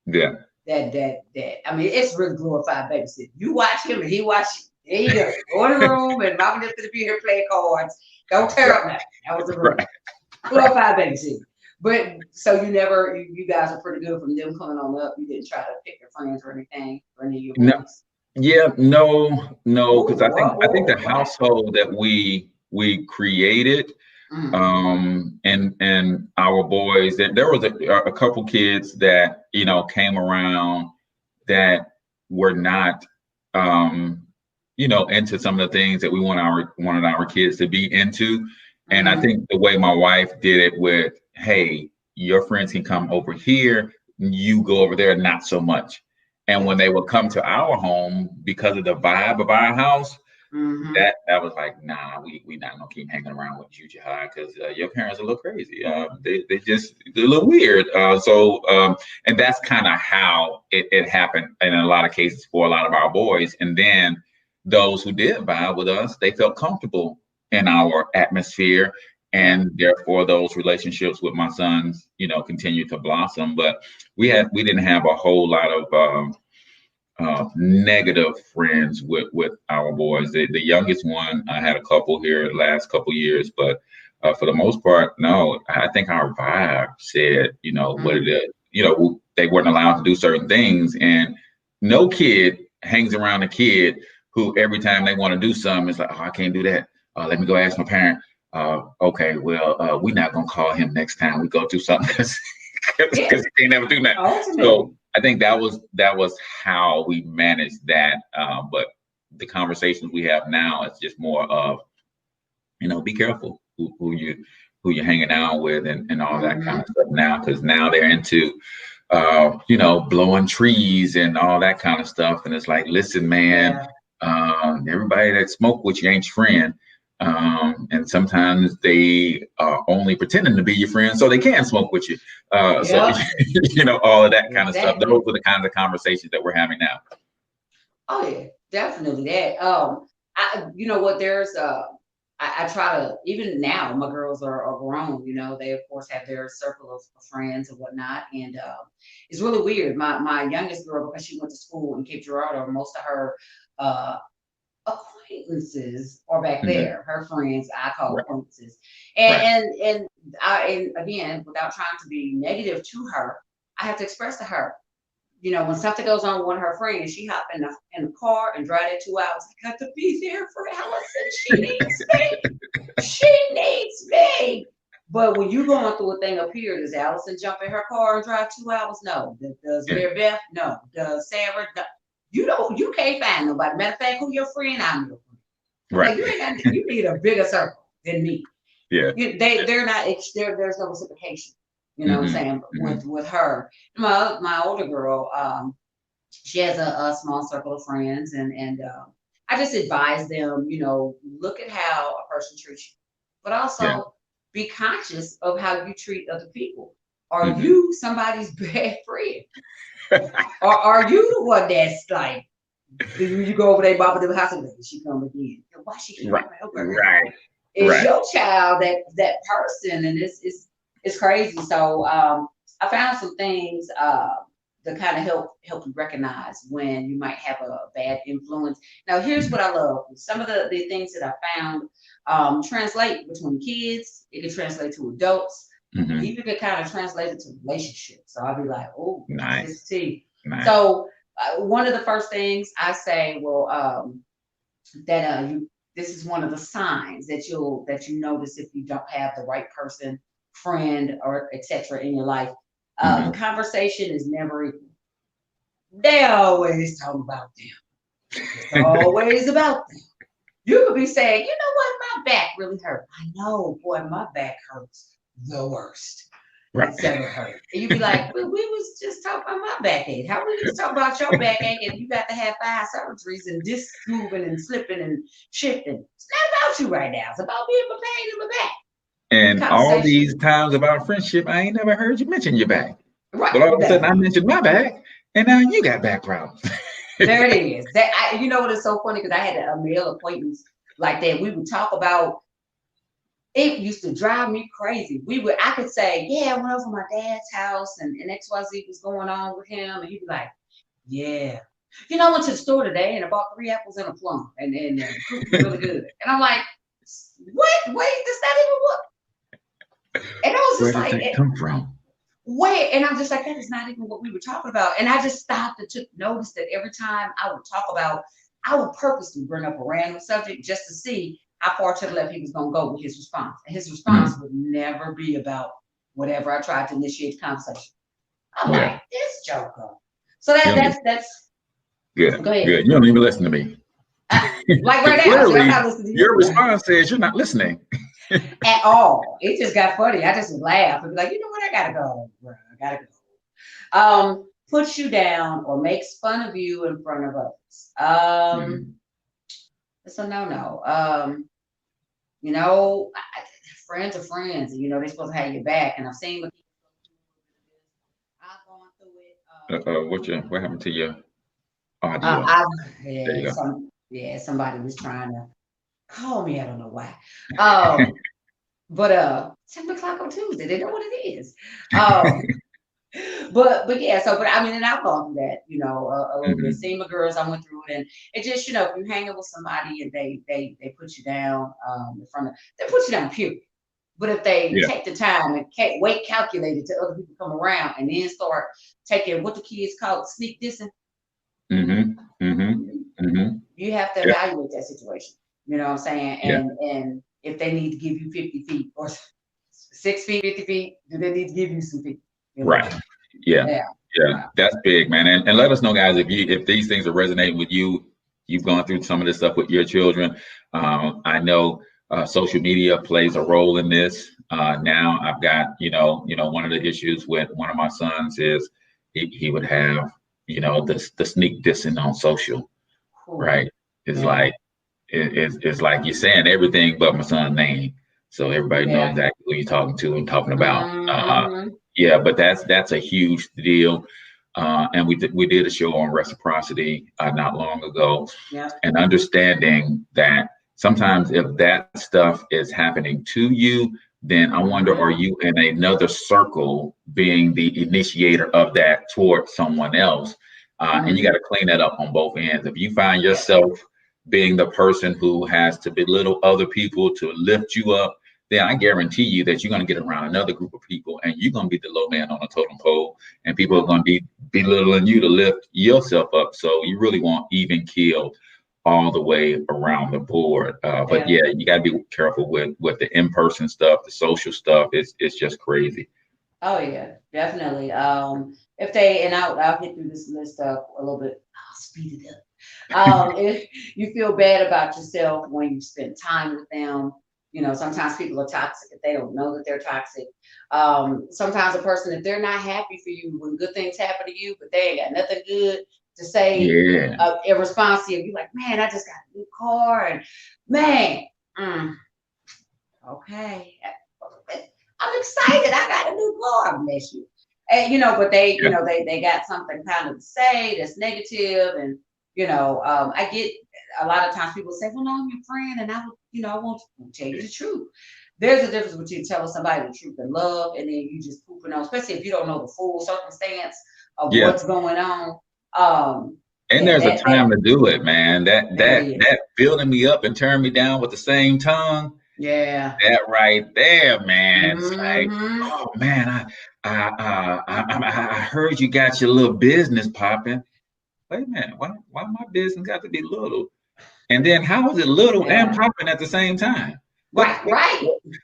Yeah. That. I mean, it's really glorified babysitting. You watch him and he watch you. There you go. Go in the room and mama just gonna be here playing cards. Don't tear up nothing. That was a rule. Glorified babysitting. But so you guys are pretty good from them coming on up. You didn't try to pick your friends or anything or any of your friends. No, because I think the household that we created, and our boys, that there was a couple kids that, you know, came around that were not you know, into some of the things that we wanted our kids to be into. And I think the way my wife did it with, hey, your friends can come over here, you go over there, not so much. And when they would come to our home, because of the vibe of our house, that was like, nah, we not gonna keep hanging around with you, Jihad, because your parents are a little crazy. They're a little weird. And that's kind of how it happened in a lot of cases for a lot of our boys. And then those who did vibe with us, they felt comfortable in our atmosphere, and therefore those relationships with my sons, you know, continued to blossom. But we didn't have a whole lot of negative friends with our boys. The youngest one, I had a couple here the last couple years, but For the most part, no. I think our vibe said, what it is. They weren't allowed to do certain things, and no kid hangs around a kid who every time they want to do something is like, oh, I can't do that. Let me go ask my parent. Okay, well, we're not gonna call him next time we go do something because he can't never do that. So I think that was how we managed that. But the conversations we have now is just more of, be careful who you're hanging out with and all that kind of stuff now, because now they're into blowing trees and all that kind of stuff. And it's like, listen, man, everybody that smoke with you ain't your friend. And sometimes they are only pretending to be your friend so they can smoke with you. So, all of that kind of stuff. Those are the kinds of conversations that we're having now. Oh yeah, definitely that. There's I try to, even now, my girls are grown, they of course have their circle of friends and whatnot. And it's really weird. My youngest girl, because she went to school in Cape Girardeau, most of her acquaintances are back there. Her friends, I call acquaintances. And again, without trying to be negative to her, I have to express to her, when something goes on with one of her friends, she hop in the car and drive that 2 hours. I got to be there for Allison. She needs me. She needs me. But when you going through a thing up here, does Allison jump in her car and drive 2 hours? No. Does Mary Beth? No. Does Sarah? No. You can't find nobody. Matter of fact, who your friend? I'm your friend. Right. Like, you need a bigger circle than me. Yeah. They're not. There's no reciprocation. You know what I'm saying? With her, my older girl, she has a small circle of friends, and I just advise them, look at how a person treats you, but also be conscious of how you treat other people. Are you somebody's bad friend? Or are you the one that's like, you go over there, Baba, the hospital, she come again? Why she keep coming over? Right. It's your child, that person, and it's crazy. So I found some things to kind of help you recognize when you might have a bad influence. Now, here's what I love. Some of the things that I found translate between kids. It can translate to adults. Even can kind of translate it to relationships. So I'll be like, oh, nice. Nice. So one of the first things I say, this is one of the signs that you notice if you don't have the right person, friend, or etc. in your life. The conversation is never equal. They always talk about them. It's always about them. You could be saying, you know what, my back really hurt. I know, boy, my back hurts the worst. It's ever hurt. And you'd be like, well, we was just talking about my backache. How we just talking about your backache and you got to have 5 surgeries and disc moving and slipping and shifting? It's not about you right now. It's about being pain in my back. And all these times about friendship, I ain't never heard you mention your back. Right. But all of a sudden I mentioned my back, and now you got back problems. There it is. You know what is so funny? Because I had a male acquaintance like that. We would talk about, it used to drive me crazy. I could say, yeah, I went over to my dad's house and XYZ was going on with him. And he'd be like, yeah. I went to the store today and I bought 3 apples and a plum. And the fruit was really good. And I'm like, what? Wait, that's not even what? And I was just like, where did that come from? Wait, and I'm just like, that is not even what we were talking about. And I just stopped and took notice that every time I would talk about, I would purposely bring up a random subject just to see how far to the left he was going to go with his response. And his response would never be about whatever I tried to initiate the conversation. I'm like, this joker. So that's good. Go ahead. Good. You don't even listen to me. Like right now, clearly, I'm not listening to you. Your response says you're not listening. At all. It just got funny. I just would laugh and be like, you know what? I gotta go, bro. I gotta go. Puts you down or makes fun of you in front of others. It's a no. Friends are friends, and they're supposed to have your back. And I've seen what I've gone through it. What happened to your audio? Somebody was trying to call me. I don't know why. But 7 o'clock on Tuesday, they know what it is. But yeah, and I've gone through that, a little bit. Seeing my girls, I went through it, and it just, if you're hanging with somebody and they put you down in front of, they put you down, period. But if they Yeah. take the time and wait calculated till other people come around and then start taking what the kids call sneak dissing, Mm-hmm. Mm-hmm. Mm-hmm. you have to Yeah. evaluate that situation. You know what I'm saying? Yeah. And if they need to give you 50 feet or 6 feet, 50 feet, do they need to give you some feet? You know? Right. Yeah. Yeah. Yeah. That's big, man. And let us know, guys, if these things are resonating with you, you've gone through some of this stuff with your children. I know social media plays a role in this. Now I've got, one of the issues with one of my sons is he would have, the sneak dissing on social, Cool. right? It's Yeah. like it's like you're saying everything but my son's name, so everybody knows Yeah. exactly who you're talking to and talking about. Mhm. Yeah, but that's a huge deal. And we did a show on reciprocity not long ago, Yeah. and understanding that sometimes if that stuff is happening to you, then I wonder, are you in another circle being the initiator of that toward someone else? And you got to clean that up on both ends. If you find Yeah. yourself being the person who has to belittle other people to lift you up, then I guarantee you that you're going to get around another group of people and you're going to be the low man on a totem pole, and people are going to be belittling you to lift yourself up. So you really want even keel all the way around the board. But yeah, you got to be careful with the in-person stuff, the social stuff. It's just crazy. Oh yeah, definitely. If they and I'll get through this list up a little bit. I'll speed it up. If you feel bad about yourself when you spend time with them, sometimes people are toxic if they don't know that they're toxic. Sometimes a person, if they're not happy for you when good things happen to you, but they ain't got nothing good to say Yeah. in response to you, you're like, man, I just got a new car, and man, okay. I'm excited. I got a new car. Bless you. And but they, they got something kind of to say that's negative, and I get a lot of times people say, "Well, no, I'm your friend, and I won't tell you the truth." There's a difference between telling somebody the truth in love, and then you just pooping on, especially if you don't know the full circumstance of Yeah. what's going on. And there's a time to do it, man. That building me up and turn me down with the same tongue. Yeah. That right there, man. It's like, Mhm. oh man, I heard you got your little business popping. Wait a minute, why my business got to be little? And then how is it little and Yeah. popping at the same time? Right.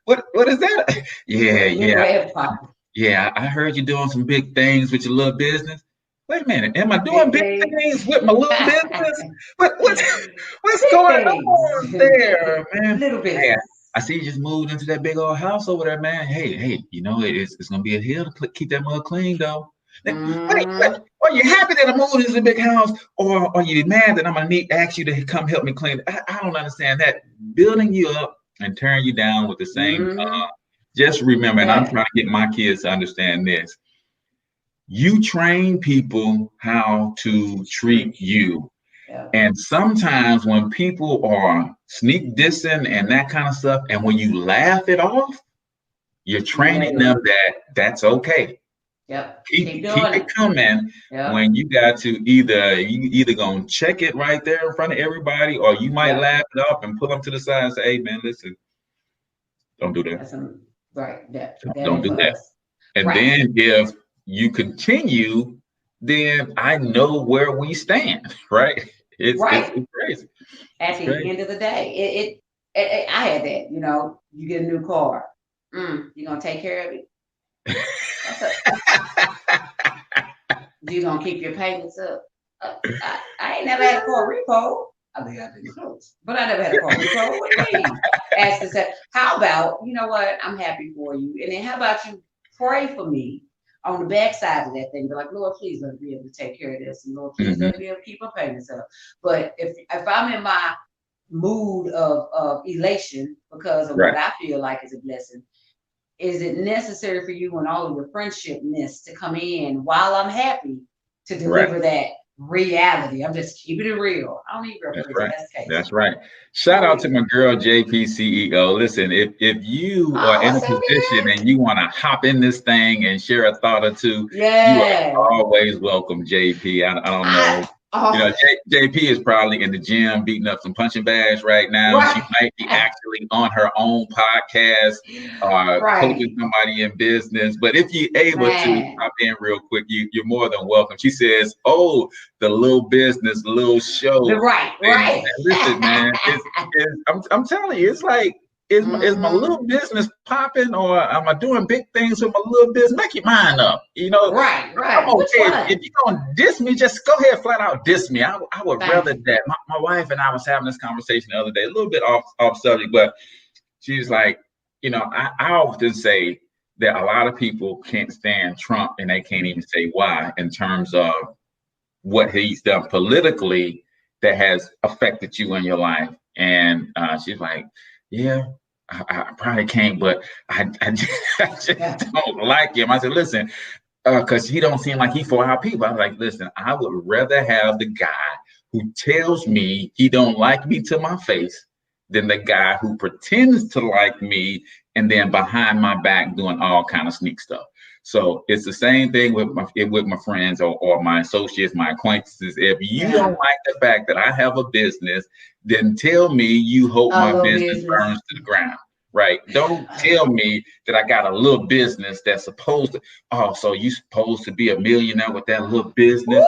What is that? Yeah, Little and popping. yeah. I heard you doing some big things with your little business. Wait a minute, am I doing big Big things with my little business? What's Big going things. on there, man? Little Hey, business. I see you just moved into that big old house over there, man. Hey, it's gonna be a hill to keep that mud clean, though. Wait, are you happy that I moved into the big house, or are you mad that I'm gonna need ask you to come help me clean it? I don't understand that. Building you up and tearing you down with the same. Just remember, and I'm trying to get my kids to understand this. You train people how to treat you. Yeah. And sometimes when people are sneak dissing and that kind of stuff, and when you laugh it off, you're training them that that's okay. Yep. Keep it coming. When you got to either gonna check it right there in front of everybody, or you might laugh it off and pull them to the side and say, "Hey man, listen, don't do that." Right. Don't do that. And then if you continue, then I know where we stand, right? It's crazy. At the end of the day, I had that. You get a new car. You gonna take care of it? You gonna keep your payments up? I ain't never had a car repo. I think I've been close, but I never had a car repo. What do you mean? Ask to say, how about, you know what? I'm happy for you, and then how about you pray for me on the backside of that thing? Be like, Lord, please let me be able to take care of this, and Lord, please let me be able to keep my payments up. But if I'm in my mood of elation because of what I feel like is a blessing, is it necessary for you and all of your friendshipness to come in while I'm happy to deliver that reality? I'm just keeping it real. I don't need real. That's right. Shout out to my girl JP CEO. Listen, if you are in a position and you want to hop in this thing and share a thought or two, you are always welcome, JP. I don't know. You know, JP is probably in the gym beating up some punching bags right now. Right. She might be actually on her own podcast, coaching somebody in business. But if you're able to pop in real quick, you're more than welcome. She says, "Oh, the little business, little show." Right. And listen, man, I'm telling you, it's like, is my little business popping, or am I doing big things with my little business? Make your mind up. You know, right. I'm okay. If you're gonna diss me, just go ahead, flat out diss me. I would rather that. My wife and I was having this conversation the other day, a little bit off subject, but she's like, you know, I often say that a lot of people can't stand Trump, and they can't even say why in terms of what he's done politically that has affected you in your life. And she's like, yeah, I probably can't, but I just don't like him. I said, listen, because he don't seem like he for our people. I was like, listen, I would rather have the guy who tells me he don't like me to my face than the guy who pretends to like me and then behind my back doing all kind of sneak stuff. So it's the same thing with my friends or my associates, my acquaintances. If you don't like the fact that I have a business, then tell me you hope my business burns to the ground. Right. Don't tell me that I got a little business that's supposed to, oh, so you supposed to be a millionaire with that little business. Woo!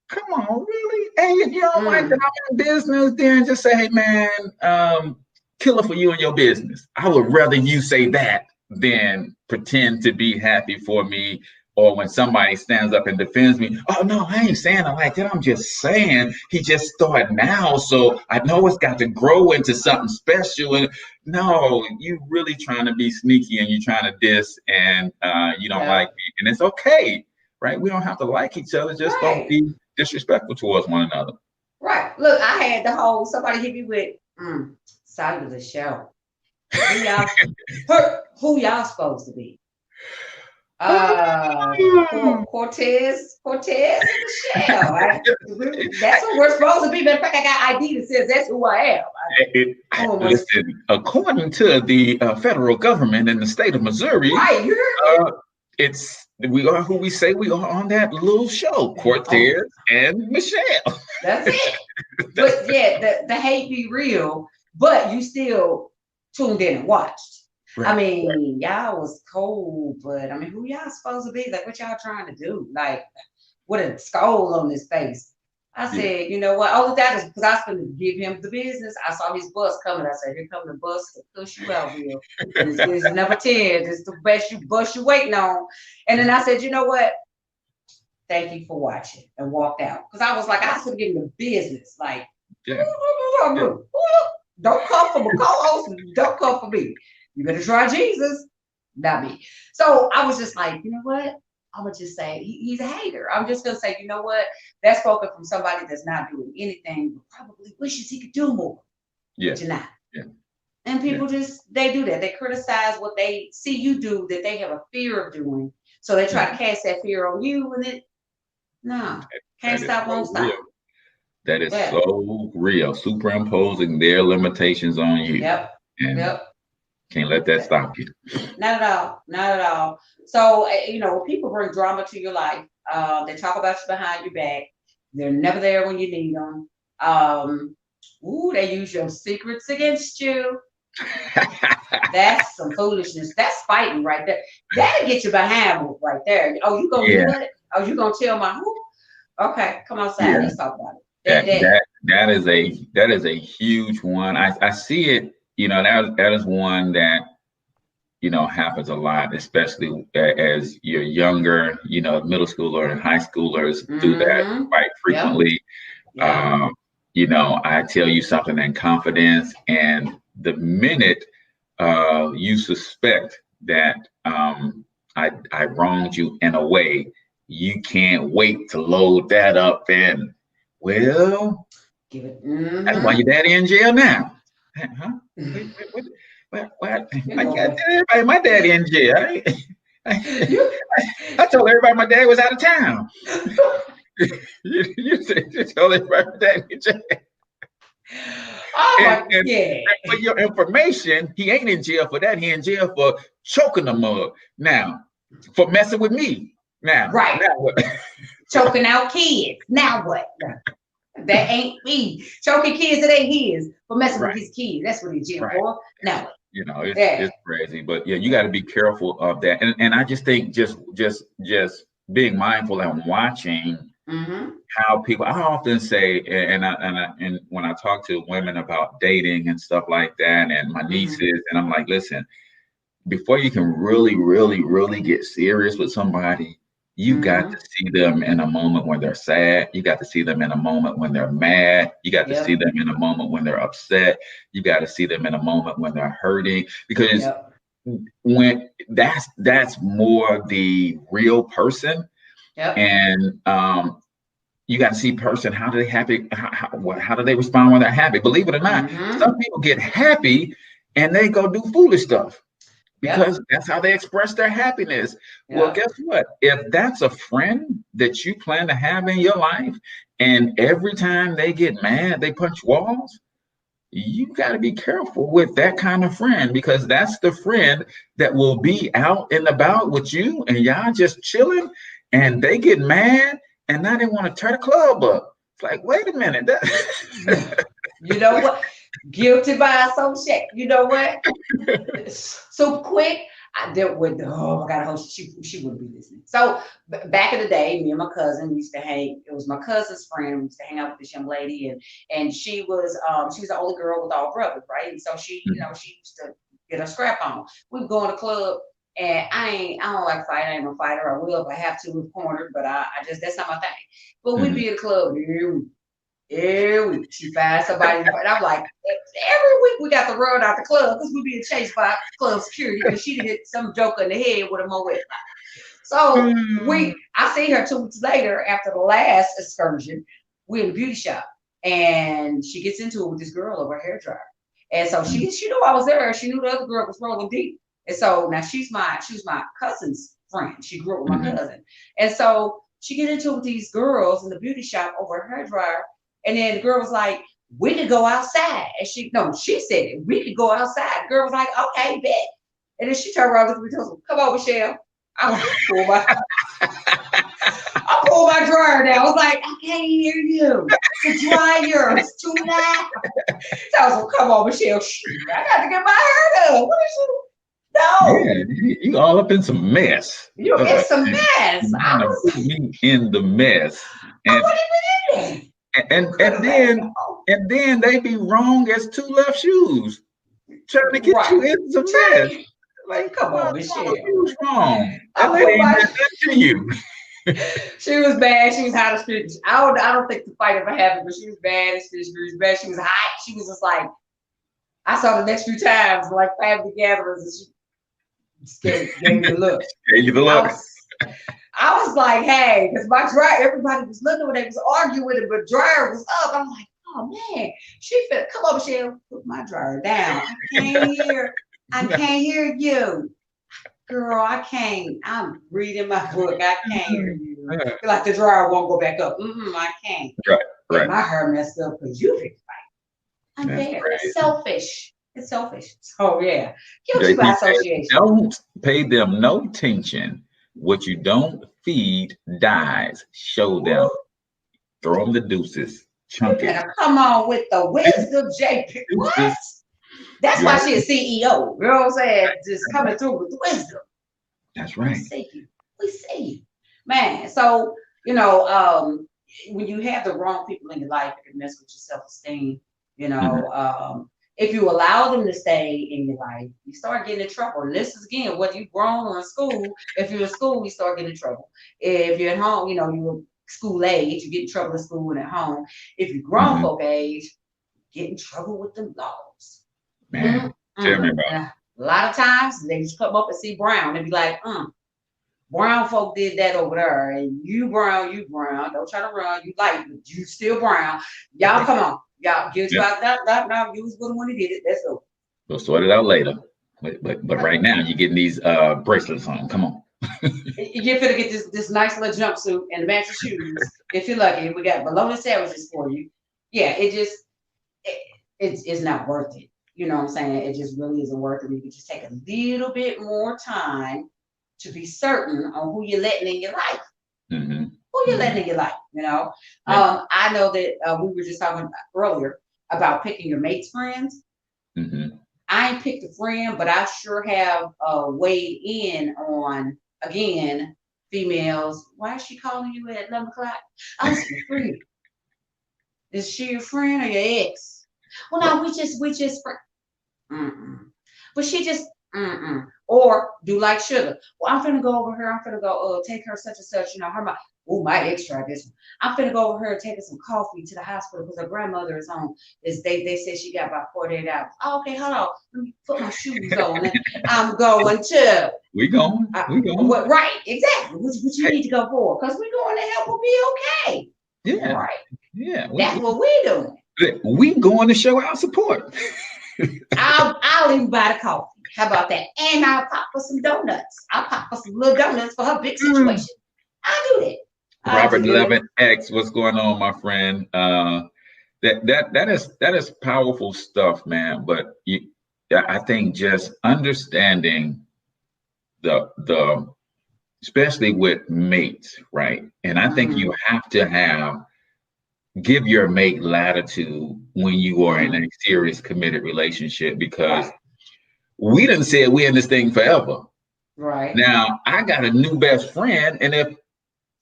Come on, really? Hey, if you don't like that I'm in business, then just say, hey man, killer for you and your business. I would rather you say that than pretend to be happy for me. Or when somebody stands up and defends me, oh no, I ain't saying it like that. I'm just saying he just started now, so I know it's got to grow into something special. And no, you really trying to be sneaky and you're trying to diss, and you don't like me, and it's okay, right? We don't have to like each other. Just don't be disrespectful towards one another. Right. Look, I had the whole somebody hit me with side of the show. Who y'all supposed to be? Cortez and Michelle. That's who we're supposed to be. But in fact, I got ID that says that's who I am. Listen, according to the federal government in the state of Missouri, we are who we say we are on that little show, Cortez and Michelle. That's it. But yeah, the hate be real, but you still tuned in and watched. Right. I mean, y'all was cold, but I mean, who y'all supposed to be? Like, what y'all trying to do? Like, with a skull on his face. I said, you know what? All of that is because I was going to give him the business. I saw his bus coming. I said, here come the bus to push you out here. This is number 10. This is the bus you waiting on. And then I said, you know what? Thank you for watching, and walked out. Because I was like, I was going to give him the business. Like, don't come for my co-host. Don't come for me. You better try Jesus, not me. So I was just like, you know what? I'm going to just say he's a hater. I'm just going to say, you know what? That's spoken from somebody that's not doing anything, but probably wishes he could do more. Yeah. But you're not. Yeah. And people they do that. They criticize what they see you do that they have a fear of doing. So they try to cast that fear on you, and can't stop, won't stop. That is so real. Superimposing their limitations on you. Yep. And can't let that stop you. Not at all. So, when people bring drama to your life, they talk about you behind your back. They're never there when you need them. They use your secrets against you. That's some foolishness. That's fighting right there. That'll get you behind right there. Oh, you gonna do it? Oh, you gonna tell my who? Okay, come outside. Let's talk about it. That is a huge one. I see it. That is one that, happens a lot, especially as you're younger, middle schoolers and high schoolers do that quite frequently. Yep. I tell you something in confidence, and the minute you suspect that I wronged you in a way, you can't wait to load that up and, give it. That's why your daddy in jail now. Huh? What? My daddy in jail. I told everybody my dad was out of town. you told everybody my dad in jail. And for your information, he ain't in jail for that. He in jail for choking the mug. Now, for messing with me. Now, right. choking out kids. Now what? That ain't me. Choking kids, it ain't his. But messing with his kids, that's what he's in for. Now what? You know, it's crazy, but yeah, you got to be careful of that. And I just think just being mindful and watching how people. I often say, and when I talk to women about dating and stuff like that, and my nieces, and I'm like, listen, before you can really, really, really get serious with somebody, you got to see them in a moment when they're sad. You got to see them in a moment when they're mad. You got to see them in a moment when they're upset. You got to see them in a moment when they're hurting, because when that's more the real person. And you got to see person, how do they happy? How do they respond when they're happy? Believe it or not, some people get happy and they go do foolish stuff, because that's how they express their happiness. Well, guess what? If that's a friend that you plan to have in your life, and every time they get mad, they punch walls, you got to be careful with that kind of friend, because that's the friend that will be out and about with you, and y'all just chilling, and they get mad, and now they want to tear the club up. It's like, wait a minute. You know what? Guilty by association. You know what? So quick. I dealt with, oh my God, I hope she wouldn't be listening. So back in the day, me and my cousin used to hang. It was my cousin's friend. We used to hang out with this young lady, and she was the only girl with all brothers, right? And so she, she used to get her scrap on. We would go in the club, and I don't like fighting. I ain't no fighter. I will if I have to with cornered, but I just, that's not my thing. But we'd be in the club every week. She finds somebody, and I'm like, every week we got to run out the club because we being chased by club security because she hit some joker in the head with a Moet. So I seen her 2 weeks later after the last excursion. We in the beauty shop, and she gets into it with this girl over her hairdryer. And so she knew I was there. She knew the other girl was rolling deep. And so now she was my cousin's friend. She grew up with my cousin. And so she get into it with these girls in the beauty shop over her hairdryer. And then the girl was like, we could go outside. And she said it. We could go outside. The girl was like, okay, bet. And then she turned around and looked at me and told me, come on, Michelle. I pulled my dryer down. I was like, I can't hear you. The dryer's too loud. So I was like, come on, Michelle. I got to get my hair done. What is you? No. Yeah, you all up in some mess. You're in some mess. I was in the mess. And, what even in there? And then they be wrong as two left shoes, trying to get you into some mess. Like, come on, Michelle. Who's wrong? That lady ain't done to you. She was bad. She was hot as fish. I don't think the fight ever happened, but she was bad as fish. She was bad. She was hot. She was just like, I saw the next few times, like family gatherings, and she gave me the look. Gave you the look. I was like, hey, because my dryer, everybody was looking when they was arguing with it, but dryer was up. I'm like, oh man, she fit. Come on, Michelle, put my dryer down. I can't hear you. Girl, I can't. I'm reading my book. I can't hear you. I feel like the dryer won't go back up. I can't. Right. My hair messed up because you fixed it. I'm there. It's selfish. It's selfish. So yeah. Guilty by association. Don't pay them no attention. What you don't feed dies. Show them. Throw them the deuces. Chunk it. Come on with the wisdom, JP. What? That's why she's a CEO. You know what I'm saying? Just coming through with wisdom. That's right. We see you. Man, so, when you have the wrong people in your life, it can mess with your self-esteem. If you allow them to stay in your life, you start getting in trouble. And this is, again, whether you've grown or in school. If you're in school, you start getting in trouble. If you're at home, you're school age, you get in trouble at school and at home. If you're grown folk age, you get in trouble with the laws. Man, tell me about it. A lot of times they just come up and see brown and be like, brown folk did that over there, and you brown. Don't try to run. You light, but you still brown. Y'all come on. Y'all guilty about that. Now you was good when he did it. That's over. We'll sort it out later. But right now you're getting these bracelets on. Come on. You're finna get this nice little jumpsuit and matching shoes. If you're lucky, we got bologna sandwiches for you. Yeah, it's not worth it. You know what I'm saying? It just really isn't worth it. You can just take a little bit more time to be certain on who you're letting in your life. who you letting in your life, Yeah. I know that we were just talking earlier about picking your mate's friends. Mm-hmm. I ain't picked a friend, but I sure have weighed in on, again, females. Why is she calling you at 11 o'clock? Oh, it's my friend. Is she your friend or your ex? Well, no, we just friends. Mm-mm. But she just, mm-mm. Or do like sugar. Well, I'm finna go over here. I'm finna go take her such and such, her mom. Oh, my ex tried this one. I'm finna go over here and take her some coffee to the hospital because her grandmother is on. They said she got about 48 hours. Oh, okay, hold on. Let me put my shoes on. And I'm going to. We going. What? Right, exactly. What you Hey, need to go for? Because we're going to help her be okay. yeah. Right. Yeah. That's what we're doing. We going to show our support. I'll even buy the coffee. How about that? And I'll pop for some donuts. I'll pop for some little donuts for her big situation. I'll do that. Robert 11X, what's going on, my friend? That is powerful stuff, man. But I think just understanding the especially with mates, right? And I think you have to give your mate latitude when you are in a serious committed relationship, because we done said we in this thing forever. Right. Now I got a new best friend, and if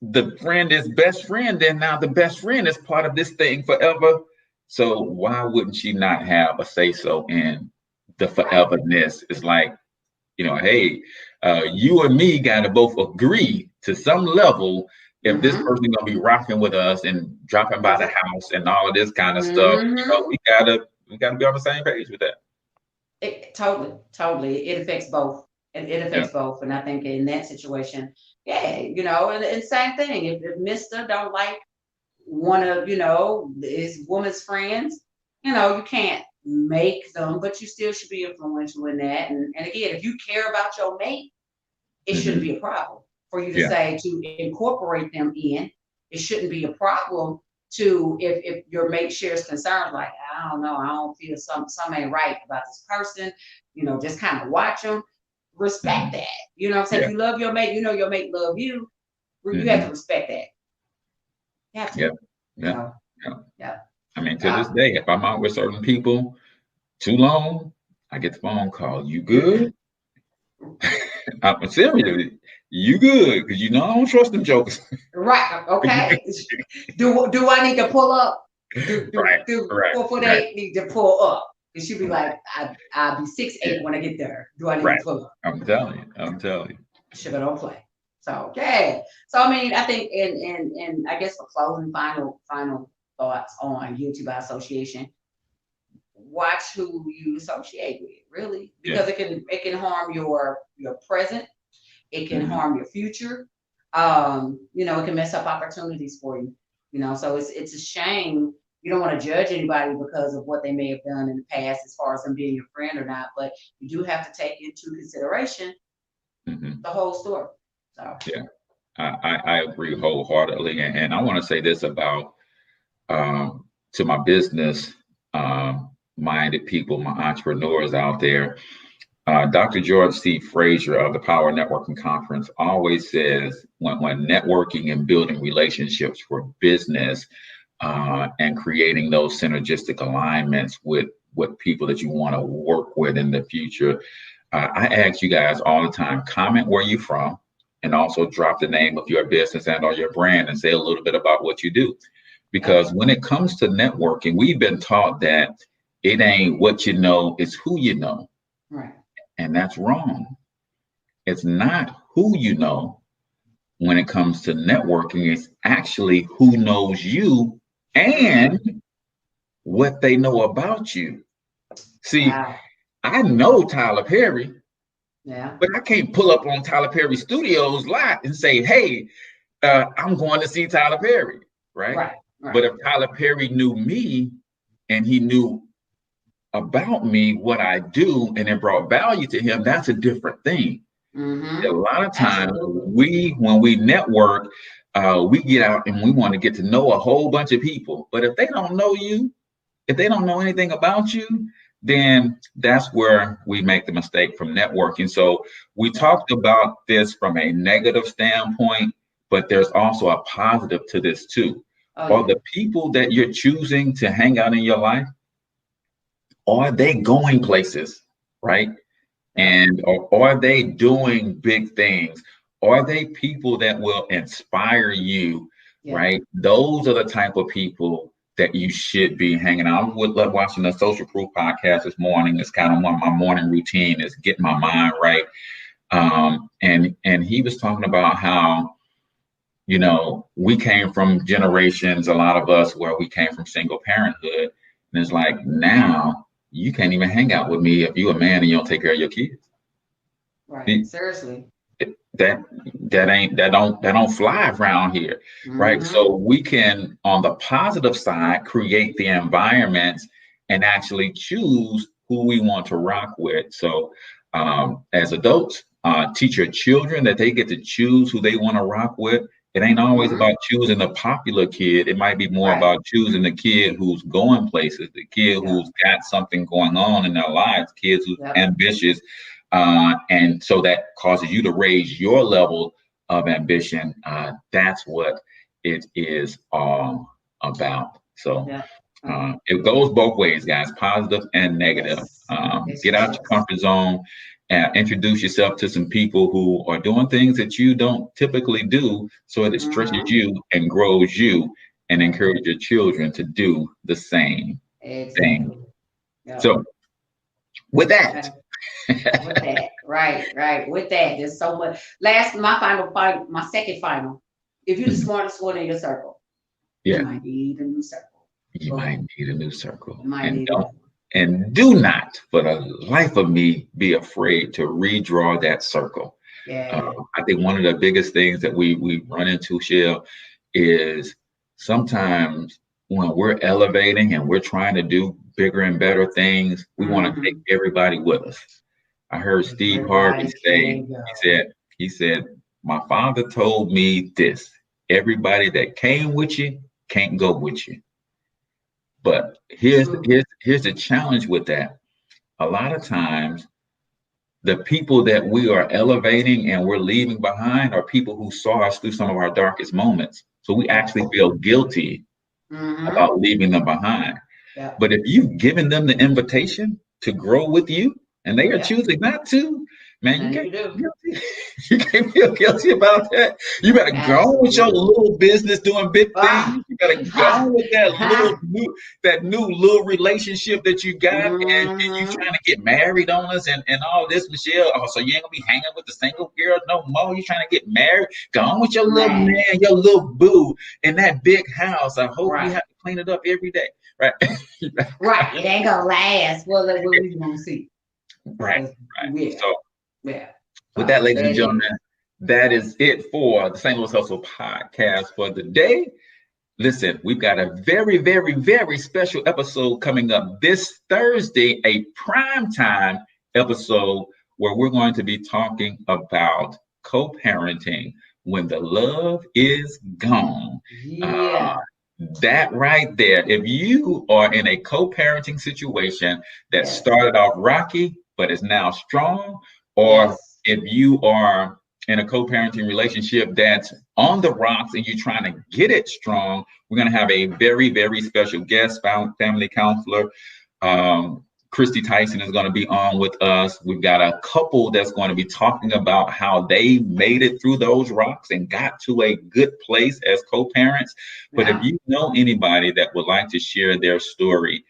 the friend is best friend, then now the best friend is part of this thing forever. So why wouldn't she not have a say so in the foreverness? It's like, hey, you and me got to both agree to some level if this person gonna be rocking with us and dropping by the house and all of this kind of stuff. We gotta be on the same page with that. It totally. It affects both. It affects both. And I think in that situation, and same thing. If Mr. don't like one of, his woman's friends, you can't make them, but you still should be influential in that. And again, if you care about your mate, it shouldn't be a problem for you to say to incorporate them in. It shouldn't be a problem to if your mate shares concerns like, I don't know, I don't feel something ain't right about this person, just kind of watch them, respect that. You know what I'm saying? If you love your mate, your mate love you. You have to respect that. You have to. Yeah. I mean, to this day, if I'm out with certain people too long, I get the phone call. You good? I'm serious. You good? Because I don't trust them jokers. Right. Okay. Do I need to pull up? Do 448 need to pull up? And she'll be like, I'll be 6'8" when I get there. Do I need to pull up? I'm telling you. Sugar don't play. So So I mean, I think and I guess for closing, final thoughts on guilty by association. Watch who you associate with, really, because it can harm your present. It can harm your future. It can mess up opportunities for you. So it's a shame. You don't want to judge anybody because of what they may have done in the past, as far as them being your friend or not. But you do have to take into consideration the whole story. So I agree wholeheartedly, and I want to say this about to my business minded people, my entrepreneurs out there. Dr. George C. Frazier of the Power Networking Conference always says when networking and building relationships for business and creating those synergistic alignments with people that you want to work with in the future, I ask you guys all the time, comment where you're from, and also drop the name of your business and or your brand and say a little bit about what you do. Because when it comes to networking, we've been taught that it ain't what you know, it's who you know. Right. And that's wrong. It's not who you know when it comes to networking. It's actually who knows you and what they know about you. See, I know Tyler Perry, but I can't pull up on Tyler Perry Studios lot and say, hey, I'm going to see Tyler Perry, right? But if Tyler Perry knew me and he knew about me, what I do, and it brought value to him, that's a different thing. A lot of times when we network, we get out and we want to get to know a whole bunch of people. But if they don't know you, if they don't know anything about you, then that's where we make the mistake from networking. So we talked about this from a negative standpoint, but there's also a positive to this too. Are the people that you're choosing to hang out in your life, are they going places, right? And are they doing big things? Are they people that will inspire you, right? Those are the type of people that you should be hanging out. I was watching the Social Proof podcast this morning. It's kind of one of my morning routine is getting my mind right. And he was talking about how, you know, we came from generations, a lot of us, where we came from single parenthood. And it's like, now you can't even hang out with me if you're a man and you don't take care of your kids. Right. Seriously. That don't fly around here. Right. So we can, on the positive side, create the environments and actually choose who we want to rock with. So as adults, teach your children that they get to choose who they want to rock with. It ain't always about choosing a popular kid. It might be more about choosing the kid who's going places, the kid who's got something going on in their lives, kids who's ambitious. And so that causes you to raise your level of ambition. That's what it is all about. So it goes both ways, guys, positive and negative. Get out your comfort zone. Introduce yourself to some people who are doing things that you don't typically do, so it stretches you and grows you, and encourage your children to do the same thing. So with that, right. With that, there's so much. My second final. If you're the smartest one in your circle, you might need a new circle. You might need a new circle. And do not, for the life of me, be afraid to redraw that circle. I think one of the biggest things that we run into, Shell, is sometimes when we're elevating and we're trying to do bigger and better things, we want to take everybody with us. I heard Steve Harvey say, he said, my father told me this: everybody that came with you can't go with you. But here's the challenge with that. A lot of times, the people that we are elevating and we're leaving behind are people who saw us through some of our darkest moments. So we actually feel guilty about leaving them behind. But if you've given them the invitation to grow with you and they are choosing not to, man, you can't feel guilty about that. You better go with your little business doing big things. You better go with that new little relationship that you got, and you trying to get married on us and all this, Michelle. Oh, so you ain't gonna be hanging with the single girl no more. You trying to get married? Go on with your little man, your little boo in that big house. I hope you have to clean it up every day. Right. Right. It ain't gonna last. Well, what we gonna see. Right. So with that, ladies and gentlemen, that is it for the St. Louis Hustle podcast for the day. Listen, we've got a very, very, very special episode coming up this Thursday, a primetime episode where we're going to be talking about co-parenting when the love is gone. That right there. If you are in a co-parenting situation that started off rocky, but is now strong, or if you are in a co-parenting relationship that's on the rocks and you're trying to get it strong, we're going to have a very, very special guest, family counselor. Christy Tyson is going to be on with us. We've got a couple that's going to be talking about how they made it through those rocks and got to a good place as co-parents. But if you know anybody that would like to share their story,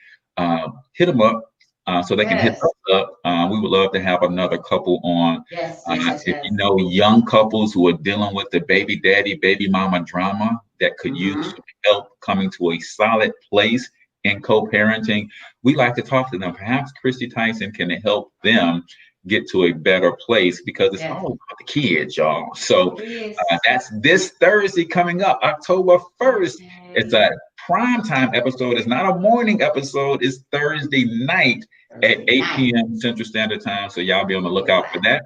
hit them up. So they can hit us up. We would love to have another couple on. If you know young couples who are dealing with the baby daddy, baby mama drama that could use some help coming to a solid place in co-parenting, we like to talk to them. Perhaps Christy Tyson can help them get to a better place, because it's all about the kids, y'all. So that's this Thursday coming up, October 1st. It's a primetime episode. It's not a morning episode. It's Thursday night at 8 p.m. Central Standard Time. So y'all be on the lookout for that.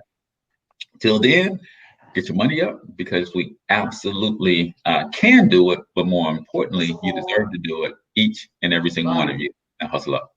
Till then, get your money up, because we absolutely can do it. But more importantly, you deserve to do it, each and every single one of you. Now hustle up.